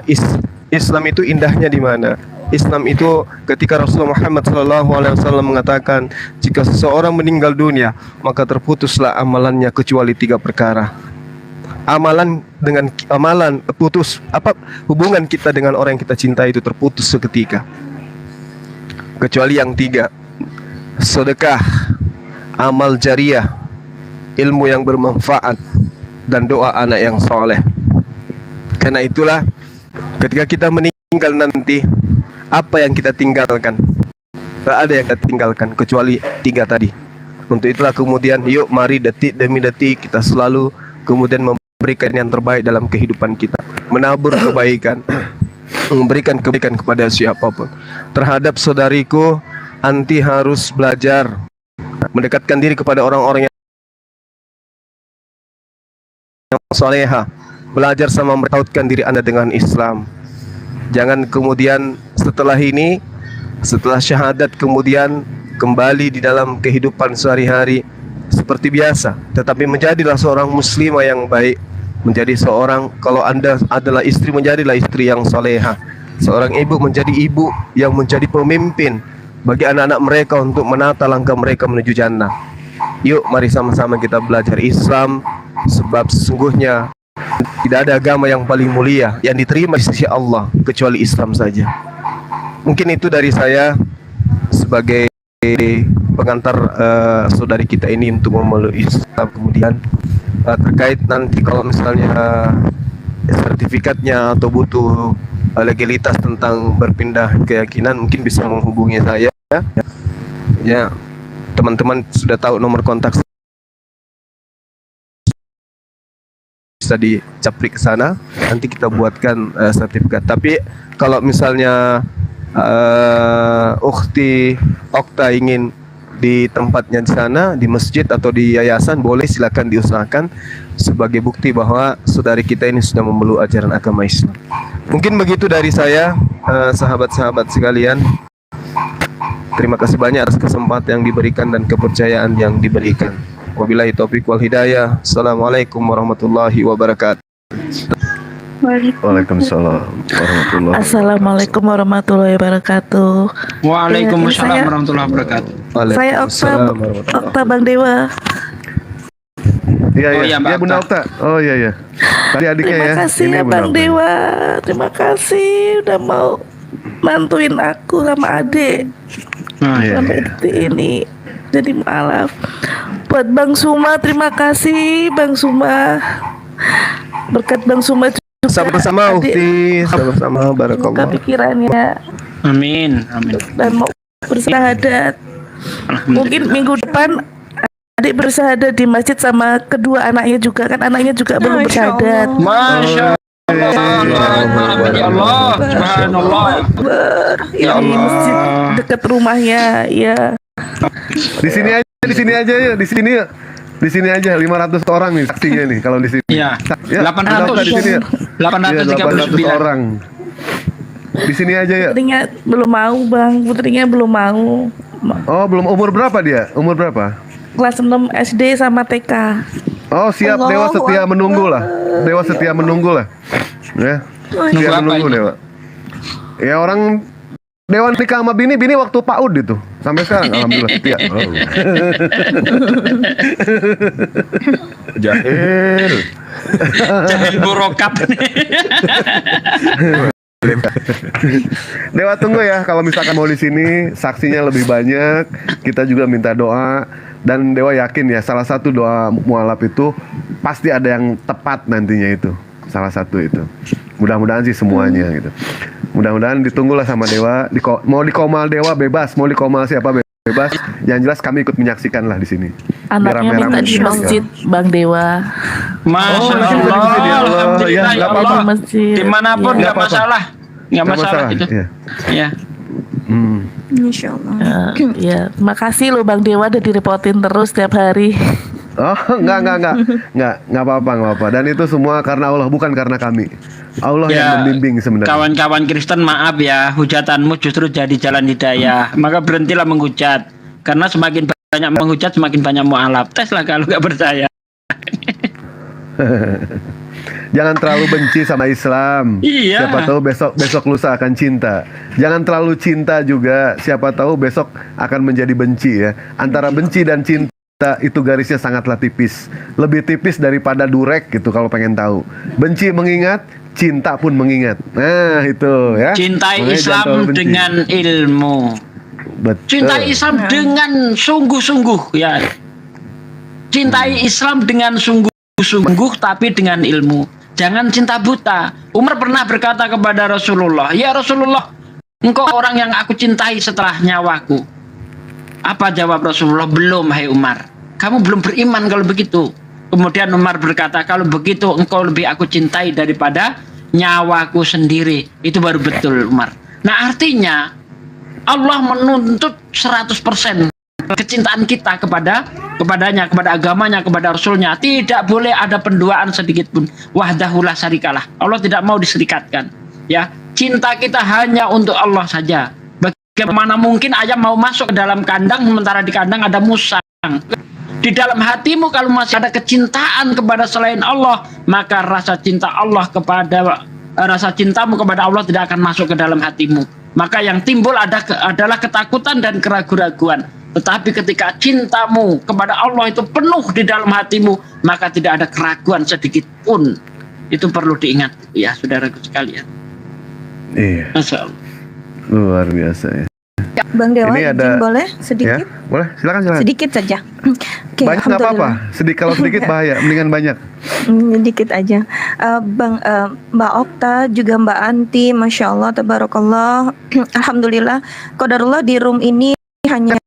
Islam itu indahnya di mana? Islam itu ketika Rasulullah Muhammad SAW mengatakan jika seseorang meninggal dunia maka terputuslah amalannya kecuali 3 perkara. Amalan putus, hubungan kita dengan orang yang kita cintai itu terputus seketika kecuali yang 3: sedekah, amal jariah, ilmu yang bermanfaat, dan doa anak yang soleh. Karena itulah ketika kita meninggal nanti, apa yang kita tinggalkan? Tak ada yang kita tinggalkan kecuali 3 tadi. Untuk itulah kemudian yuk mari detik demi detik kita selalu kemudian memberikan yang terbaik dalam kehidupan kita, menabur kebaikan, memberikan kebaikan kepada siapapun. Terhadap saudariku, anti harus belajar mendekatkan diri kepada orang-orang yang soleha, belajar sama mertautkan diri Anda dengan Islam. Jangan kemudian setelah ini, setelah syahadat kemudian kembali di dalam kehidupan sehari-hari seperti biasa, tetapi menjadilah seorang muslimah yang baik, menjadi seorang, kalau Anda adalah istri, menjadilah istri yang soleha, seorang ibu menjadi ibu yang menjadi pemimpin bagi anak-anak mereka untuk menata langkah mereka menuju jannah. Yuk mari sama-sama kita belajar Islam, sebab sesungguhnya tidak ada agama yang paling mulia yang diterima di sisi Allah kecuali Islam saja. Mungkin itu dari saya sebagai pengantar saudari kita ini untuk memeluk Islam. Kemudian terkait nanti kalau misalnya sertifikatnya atau butuh legalitas tentang berpindah keyakinan, mungkin bisa menghubungi saya. Ya, teman-teman sudah tahu nomor kontak, bisa dicaprik ke sana, nanti kita buatkan sertifikat. Tapi kalau misalnya ukhti Okta ingin di tempatnya di sana, di masjid atau di yayasan, boleh, silakan diusahakan sebagai bukti bahwa saudari kita ini sudah memeluk ajaran agama Islam. Mungkin begitu dari saya, sahabat-sahabat sekalian. Terima kasih banyak atas kesempatan yang diberikan dan kepercayaan yang diberikan. Wabillahi taufiq wal hidayah. Assalamualaikum warahmatullahi wabarakatuh. Waalaikumsalam warahmatullahi wabarakatuh. Assalamualaikum warahmatullahi wabarakatuh. Waalaikumsalam Saya- warahmatullahi wabarakatuh. Saya Okta Bang Dewa. Iya, Oh, iya, iya, Mbak iya, Bunda Okta. Okta. Oh iya, iya. Tadi adiknya Terima ya. kasih Ini ya Bunda Bang Okta. Dewa. Terima kasih udah mau bantuin aku sama adik Iya, sampai iya. detik ini. Jadi maaf. Buat Bang Suma, terima kasih Bang Suma. Berkat Bang Suma juga Sama-sama adik Ukti, sama-sama, buka barakallah. pikirannya Amin, amin. dan mau bersyahadat. Mungkin minggu depan adik bersyahadat di masjid sama kedua anaknya juga, kan anaknya juga belum Masya bersyahadat. Allah. Masya Allah, ya Allah, subhanallah. Ini Ya Allah. masjid dekat rumahnya, ya. Di sini aja ya, di sini ya. Di sini aja 500 orang nih saksinya nih kalau di sini. Iya. Ya, Bunda Okta di sini ya. Iya, 800 839. orang. Di sini aja ya. Putrinya belum mau Bang, putrinya belum mau. Oh, belum. Umur berapa dia? Umur berapa? Kelas 6 SD sama TK. Oh, siap. Allahu Dewa setia Akbar. menunggu lah. Dewa setia menunggu lah. Ya. Nunggu Setia apa menunggu ini? Dewa. Ya orang Dewa nikah sama bini waktu PAUD itu. Sampai sekarang alhamdulillah setia. Oh. Jahil. Jadi burokat. Dewa tunggu ya kalau misalkan mau di sini saksinya lebih banyak, kita juga minta doa dan Dewa yakin ya salah satu doa mualaf itu pasti ada yang tepat nantinya itu. Salah satu itu. Mudah-mudahan sih semuanya gitu. Mudah-mudahan ditunggulah sama Dewa. Mau di komal Dewa bebas, mau di komal siapa bebas. Yang jelas kami ikut menyaksikan lah di sini. Biar Anaknya minta rame-rame. di masjid Bang Dewa. Masya Oh, Allah, di masjid ya Allah. alhamdulillah Ya, ya nggak Allah. apa-apa. Di masjid. Dimanapun Ya. nggak Nggak apa-apa. masalah, nggak Nggak masalah itu. Iya. Ya. Insya Allah. Ya, terima kasih loh Bang Dewa udah direpotin terus setiap hari. Oh, enggak apa-apa. Dan itu semua karena Allah, bukan karena kami. Allah Ya, yang membimbing sebenarnya. Kawan-kawan Kristen, maaf ya, hujatanmu justru jadi jalan hidayah. Maka berhentilah menghujat. Karena semakin banyak menghujat, semakin banyak mualaf. Tes lah kalau nggak percaya. Jangan terlalu benci sama Islam. Iya. Siapa tahu besok lusa akan cinta. Jangan terlalu cinta juga. Siapa tahu besok akan menjadi benci ya. Antara benci dan cinta itu garisnya sangatlah tipis. Lebih tipis daripada durek gitu kalau pengen tahu. Benci mengingat, cinta pun mengingat. Nah, itu ya. Cintai Makanya jangan Islam terlalu benci. dengan ilmu. Betul. Cintai Islam dengan sungguh-sungguh ya. Cintai Islam dengan sungguh-sungguh tapi dengan ilmu. Jangan cinta buta. Umar pernah berkata kepada Rasulullah, "Ya Rasulullah, engkau orang yang aku cintai setelah nyawaku." Apa jawab Rasulullah? "Belum, hai Umar. Kamu belum beriman kalau begitu." Kemudian Umar berkata, "Kalau begitu engkau lebih aku cintai daripada nyawaku sendiri." Itu baru betul, Umar. Nah, artinya Allah menuntut 100% kecintaan kita kepadanya, kepada agamanya, kepada Rasulnya. Tidak boleh ada penduaan sedikit pun. Wahdahu la syarikalah. Allah tidak mau diserikatkan. Ya, cinta kita hanya untuk Allah saja. Bagaimana mungkin ayam mau masuk ke dalam kandang sementara di kandang ada musang? Di dalam hatimu kalau masih ada kecintaan kepada selain Allah, maka rasa cintamu kepada Allah tidak akan masuk ke dalam hatimu. Maka yang timbul adalah ketakutan dan keraguan-raguan. Tetapi ketika cintamu kepada Allah itu penuh di dalam hatimu, maka tidak ada keraguan sedikit pun. Itu perlu diingat ya, saudaraku sekalian. Iya, Masya Allah. luar biasa ya. Bang Dewa, Ini izin boleh Ya, sedikit? boleh, silakan. Sedikit saja. Oke, Banyak nggak apa-apa. alhamdulillah. Kalau sedikit bahaya, mendingan banyak. Dikit aja. Mbak Okta juga Mbak Anti, Masya Allah, Tabarakallah. Alhamdulillah, Qadarullah di room ini hanya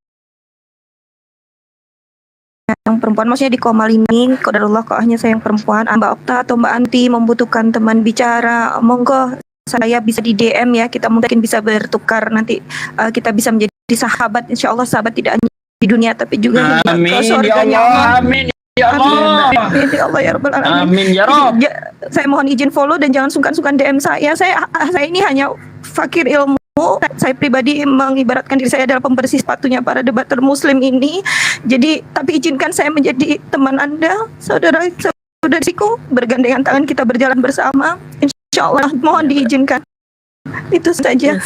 yang perempuan, maksudnya di Komal ini Qadarullah kok hanya saya yang perempuan. Mbak Okta atau Mbak Anti membutuhkan teman bicara, monggo saya bisa di DM ya, kita mungkin bisa bertukar nanti, kita bisa menjadi sahabat, insya Allah sahabat tidak hanya di dunia tapi juga Amin ke ya surganya Allah. Allah. Amin ya Allah. Amin ya Allah ya Rabbal Alamin. Amin ya Rob. Saya mohon izin follow dan jangan sungkan-sungkan DM saya. Saya ini hanya fakir ilmu. Saya pribadi mengibaratkan diri saya adalah pembersih sepatunya para debater muslim ini. Jadi, tapi izinkan saya menjadi teman Anda, saudara-saudariku, bergandengan tangan kita berjalan bersama. Insya Allah, mohon diizinkan. Itu saja.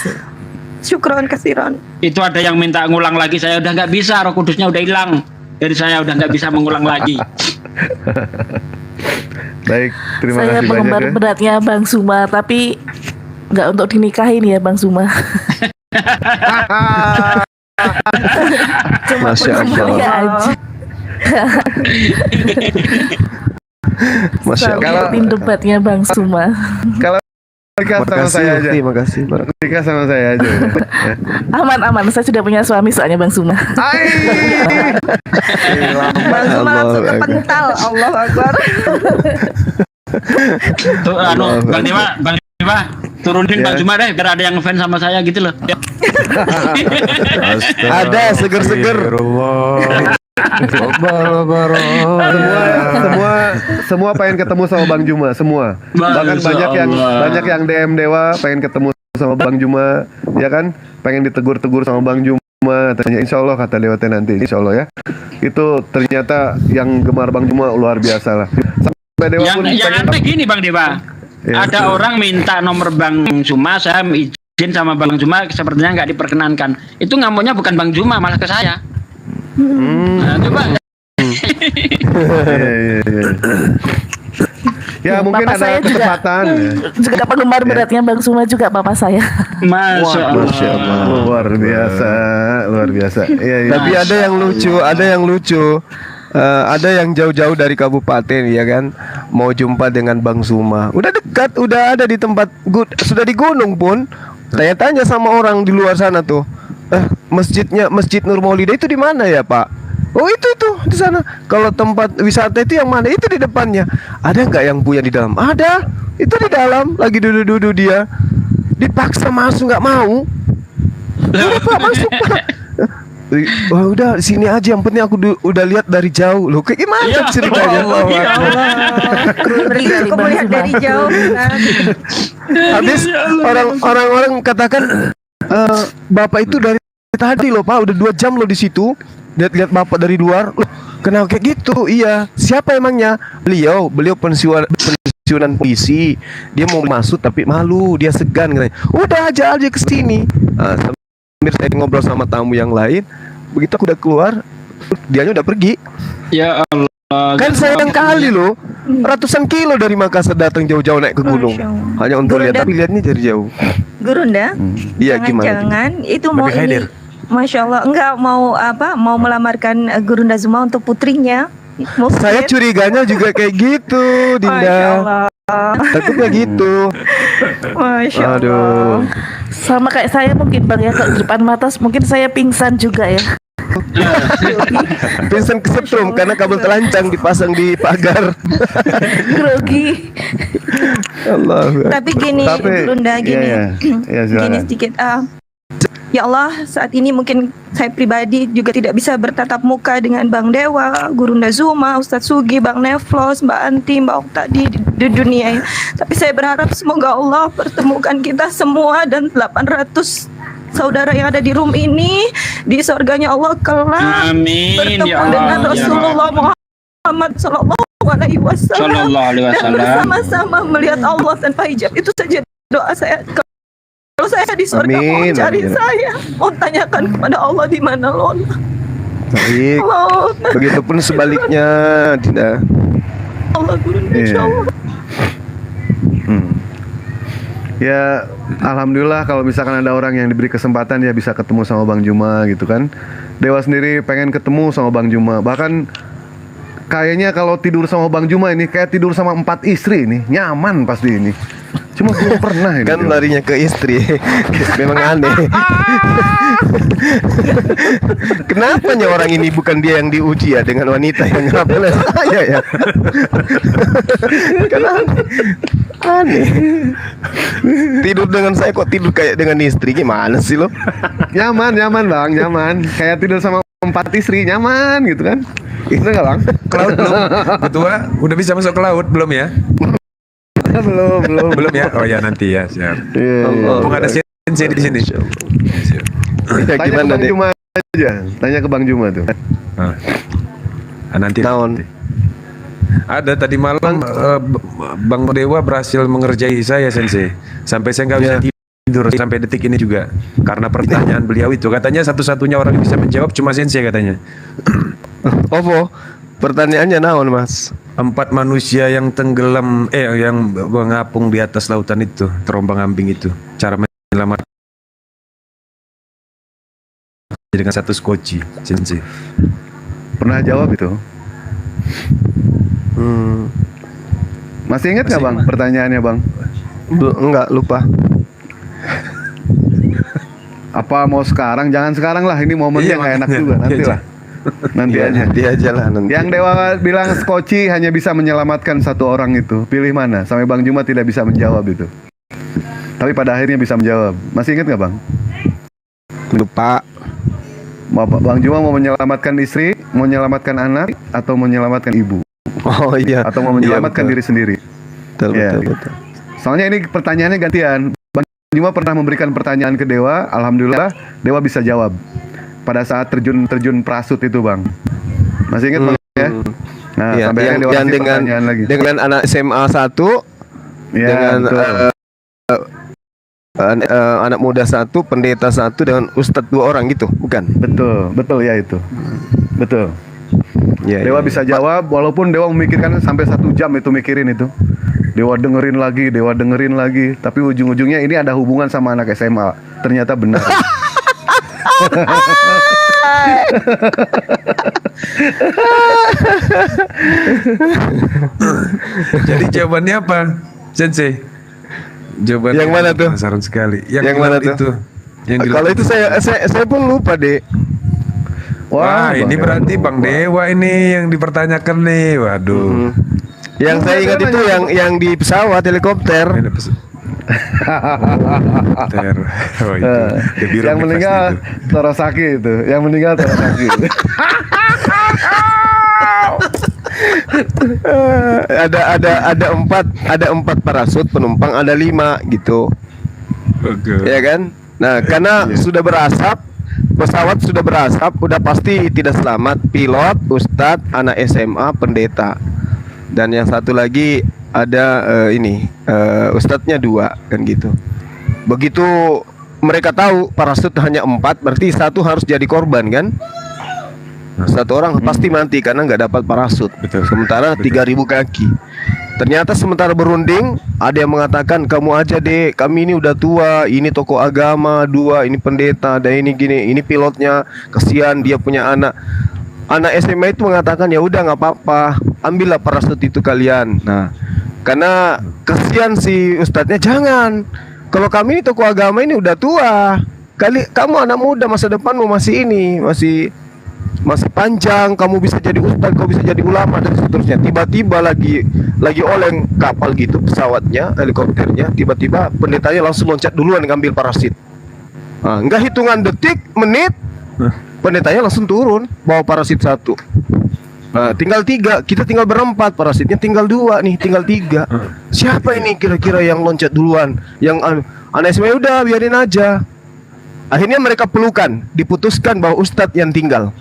Syukron kasiron. Itu ada yang minta ngulang lagi, saya udah nggak bisa, Roh Kudusnya udah hilang. Jadi saya udah nggak bisa mengulang lagi. Baik, terima Saya kasih penggemar banyak ya. beratnya Bang Suma, tapi nggak untuk dinikahin ya Bang Suma. Cuma Masya Allah. penggemarnya aja. Masya Allah. Kalau- Ikutin debatnya Bang Suma. Kalau nikah sama Makasih, saya aja. Ukti, makasih. Nikah sama saya aja. Aman, saya sudah punya suami soalnya Bang Suma. Bang Zuma langsung Allah kepental. Allah Akbar. Tuh, Bang Dewa, turunin Ya. Bang Zuma deh, biar ada yang fans sama saya gitu loh. Ada seger-seger. Semua pengen ketemu sama Bang Juma, semua. Bahkan Masya banyak yang DM Dewa pengen ketemu sama Bang Juma, ya kan? Pengen ditegur-tegur sama Bang Juma. Tanya Insya Allah kata Dewa nanti, Insya Allah ya. Itu ternyata yang gemar Bang Juma luar biasa lah. Sampai Dewa Yang pun yang pengen aneh gini Bang Dewa. Ya, Ada betul. orang minta nomor Bang Zuma, saya izin sama Bang Zuma, sepertinya nggak diperkenankan. Itu ngamuknya bukan Bang Zuma, malah ke saya. Nah, coba. Iya. Ya mungkin Bapak ada saya juga- kesempatan. Juga penggemar beratnya Bang Suma juga bapak saya. Masya Allah. Masya Allah. Luar biasa. Iya, iya. Tapi ada yang lucu. Ada yang jauh-jauh dari kabupaten ya kan, mau jumpa dengan Bang Suma. Udah dekat, udah ada di tempat, sudah di gunung pun. Tanya-tanya sama orang di luar sana tuh. Masjid Nur Maulida itu di mana ya Pak? Oh itu di sana. Kalau tempat wisata itu yang mana? Itu di depannya. Ada nggak yang punya di dalam? Ada. Itu di dalam. Lagi duduk-duduk dia. Dipaksa masuk nggak mau. Udah Pak masuk Pak. Wah udah di sini aja. Yang penting aku udah lihat dari jauh. Loh kayak gimana Ya ceritanya? Allah, ya Allah. Aku melihat dari jauh. Habis orang-orang katakan Bapak itu dari tadi loh Pak, udah 2 jam loh di situ. Lihat Bapak dari luar. Loh, kenapa kayak gitu? Iya. Siapa emangnya? Beliau pensiunan pensiunan polisi. Dia mau masuk tapi malu, dia segan katanya. Udah aja ke sini. Sambil saya ngobrol sama tamu yang lain, begitu aku udah keluar, dianya udah pergi. Ya Allah. Kan sayang kali loh, ratusan kilo dari Makassar datang jauh-jauh naik ke gunung Masya Allah. hanya untuk lihat, Gurunda. tapi lihatnya dari jauh. Gurunda, Iya, gimana? jangan-jangan itu mau Bagi Haidir. ini. Masya Allah, enggak mau apa? Mau melamarkan Gurunda Zuma untuk putrinya. Saya curiganya juga kayak gitu, Masya Dinda. Allah. Takutnya gitu. Masya Allah. Aduh. Sama kayak saya mungkin Bang ya, kalau di depan mata mungkin saya pingsan juga ya. Pingsan kesetrum karena kabel telancang dipasang di pagar. Grogi. Allah. Tapi gini, Gurunda, gini. Ya, Gini silakan. sedikit. Ya Allah, saat ini mungkin saya pribadi juga tidak bisa bertatap muka dengan Bang Dewa, Gurunda Zuma, Ustadz Sugi, Bang Neflos, Mbak Anti, Mbak Okta di dunia ini. Tapi saya berharap semoga Allah pertemukan kita semua dan 800 saudara yang ada di room ini di surganya Allah kelak. Amin Bertemu ya Allah. dengan Rasulullah Muhammad Sallallahu Alaihi Wasallam Sallallahu alaihi dan wasallam. bersama-sama melihat Allah tanpa hijab. Itu saja doa saya. Kalau saya di surga mau Amin, cari amin. saya, mau tanyakan kepada Allah di mana Lona. Baik. Allah, Begitupun sebaliknya, Dinda. Allah guru, Iya. insya Allah. Ya, alhamdulillah kalau misalkan ada orang yang diberi kesempatan ya bisa ketemu sama Bang Juma gitu kan. Dewa sendiri pengen ketemu sama Bang Juma. Bahkan kayaknya kalau tidur sama Bang Juma ini kayak tidur sama 4 istri ini, nyaman pasti ini. Cuma belum pernah ini. Kan Dewa. larinya ke istri. Memang aneh. Kenapanya orang ini bukan dia yang diuji ya dengan wanita yang ngapelin saya ya? Kan aneh. Aneh. Tidur dengan saya kok tidur kayak dengan istri, gimana sih lo? Nyaman Bang, nyaman. Kayak tidur sama 4 istri, nyaman gitu kan. Bener nggak Bang? Ke laut belum? Ketua udah bisa masuk ke laut belum ya? belum. Belum ya? Oh ya nanti ya, siap. Iya, iya. Mumpung ada sensei di sini. Siap. Ya, Tanya ke gimana Bang deh? Juma aja. Tanya ke Bang Juma tuh. Nanti. Naon? Ada tadi malam Bang Dewa berhasil mengerjai saya sensei. Sampai saya nggak bisa tidur sampai detik ini juga karena pertanyaan beliau itu. Katanya satu-satunya orang yang bisa menjawab cuma sensei katanya. Ovo, pertanyaannya naon mas? 4 manusia yang tenggelam yang mengapung di atas lautan itu, terombang-ambing itu. Cara menyelamatkan dengan satu skoci, sensei. Pernah jawab itu? Masih ingat nggak Bang pertanyaannya Bang? Enggak, lupa. Apa mau sekarang? Jangan sekarang lah, ini momennya nggak enak makanya. juga. Nanti Iya, lah. Nanti Iya, aja. nanti aja lah nanti. Yang Dewa bilang skoci hanya bisa menyelamatkan satu orang itu, pilih mana? Sampai Bang Juma tidak bisa menjawab itu. Tapi pada akhirnya bisa menjawab. Masih ingat nggak Bang? Lupa. Bang Juma mau menyelamatkan istri, mau menyelamatkan anak, atau mau menyelamatkan ibu, Oh iya. atau mau Iya, menyelamatkan betul. diri sendiri? Betul, Iya. betul. Soalnya ini pertanyaannya gantian. Bang Juma pernah memberikan pertanyaan ke Dewa, alhamdulillah Dewa bisa jawab. Pada saat terjun prasut itu Bang. Masih ingat Bang ya? Nah, Iya, sampai yang, Dewa yang kasih dengan pertanyaan lagi. dengan anak SMA 1 Iya, dengan betul. anak muda 1, pendeta 1 dengan ustadz 2 orang gitu, bukan? Betul ya itu. Betul. Ya, Dewa bisa jawab walaupun Dewa memikirkan sampai 1 jam itu mikirin itu. Dewa dengerin lagi, tapi ujung-ujungnya ini ada hubungan sama anak SMA. Ternyata benar. Jadi jawabannya apa, sensei? Jawabannya Yang mana tuh? penasaran sekali. Yang di mana laut tuh? Itu. Yang di Kalau laut itu saya pun lupa deh. Wah, ini Bang berarti Dewa Bang lupa. Dewa ini yang dipertanyakan nih. Waduh. Yang saya ingat itu yang di pesawat helikopter. Ini Oh, itu. Dia biru Yang nih meninggal pasti itu. Torosaki itu. Yang meninggal Torosaki. Ada empat parasut penumpang, ada 5 gitu. Oke. Ya kan? Nah, karena sudah berasap, pesawat sudah berasap, udah pasti tidak selamat. Pilot, ustadz, anak SMA, pendeta, dan yang satu lagi ada ustadznya 2 kan gitu. Begitu mereka tahu parasut hanya 4, berarti satu harus jadi korban kan? Satu orang pasti mati karena nggak dapat parasut. Betul. Sementara 3.000 kaki. Ternyata sementara berunding, ada yang mengatakan kamu aja deh, kami ini udah tua, ini tokoh agama 2, ini pendeta, dan ini gini, ini pilotnya, kesian dia punya anak. Anak SMA itu mengatakan ya udah nggak apa-apa, ambillah parasut itu kalian. Nah, karena kesian si ustadznya, jangan. Kalau kami ini tokoh agama ini udah tua, kamu anak muda, masa depanmu masih masih panjang, kamu bisa jadi ustadz, kamu bisa jadi ulama dan seterusnya. Tiba-tiba lagi oleng kapal gitu, pesawatnya, helikopternya, tiba-tiba pendetanya langsung loncat duluan ngambil parasit. Nah, enggak hitungan detik, menit, pendetanya langsung turun bawa parasit 1. Nah, tinggal 3, kita tinggal berempat, parasitnya tinggal 2 nih, tinggal 3. Siapa ini kira-kira yang loncat duluan? Yang anak SMA udah biarin aja. Akhirnya mereka pelukan, diputuskan bahwa ustadz yang tinggal.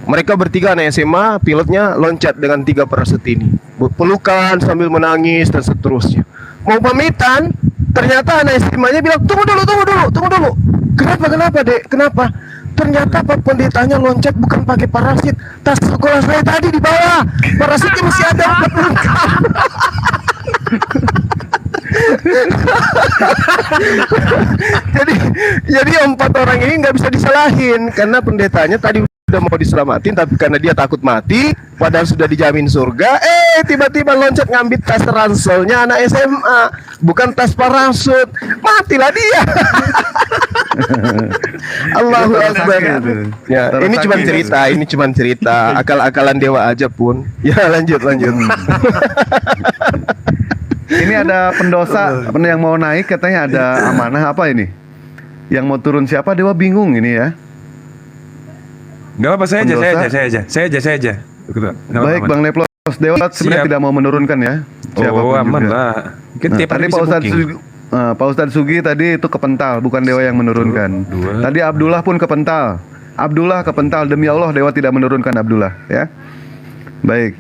Mereka bertiga anak SMA, pilotnya loncat dengan 3 parasut ini. Pelukan sambil menangis dan seterusnya. Mau pamitan, ternyata anak SMA-nya bilang, tunggu dulu. Kenapa dek? Kenapa? Ternyata Pak pendetanya loncat bukan pakai parasit. Tas sekolah saya tadi di bawah. Parasitnya masih ada. jadi 4 orang ini nggak bisa disalahin karena pendetanya tadi udah mau diselamatin, tapi karena dia takut mati padahal sudah dijamin surga, tiba-tiba loncat ngambil tas ranselnya anak SMA, bukan tas parasut, matilah dia. Allahu Akbar. Ya, ini cuma cerita akal-akalan dewa aja pun. Ya, lanjut. Ini ada pendosa yang mau naik, katanya ada amanah apa ini? Yang mau turun siapa? Dewa bingung ini ya. Nggak apa, saya aja. Baik, Bang Neplos, Dewa sebenarnya Siap. tidak mau menurunkan ya. Siapapun aman juga. lah. Kan Nah, tiap hari tadi bisa Pak Ustadz booking. Pak Ustadz Sugi tadi itu kepental, bukan Dewa yang menurunkan. Dua. Tadi Abdullah pun kepental. Abdullah kepental, demi Allah Dewa tidak menurunkan Abdullah ya. Baik.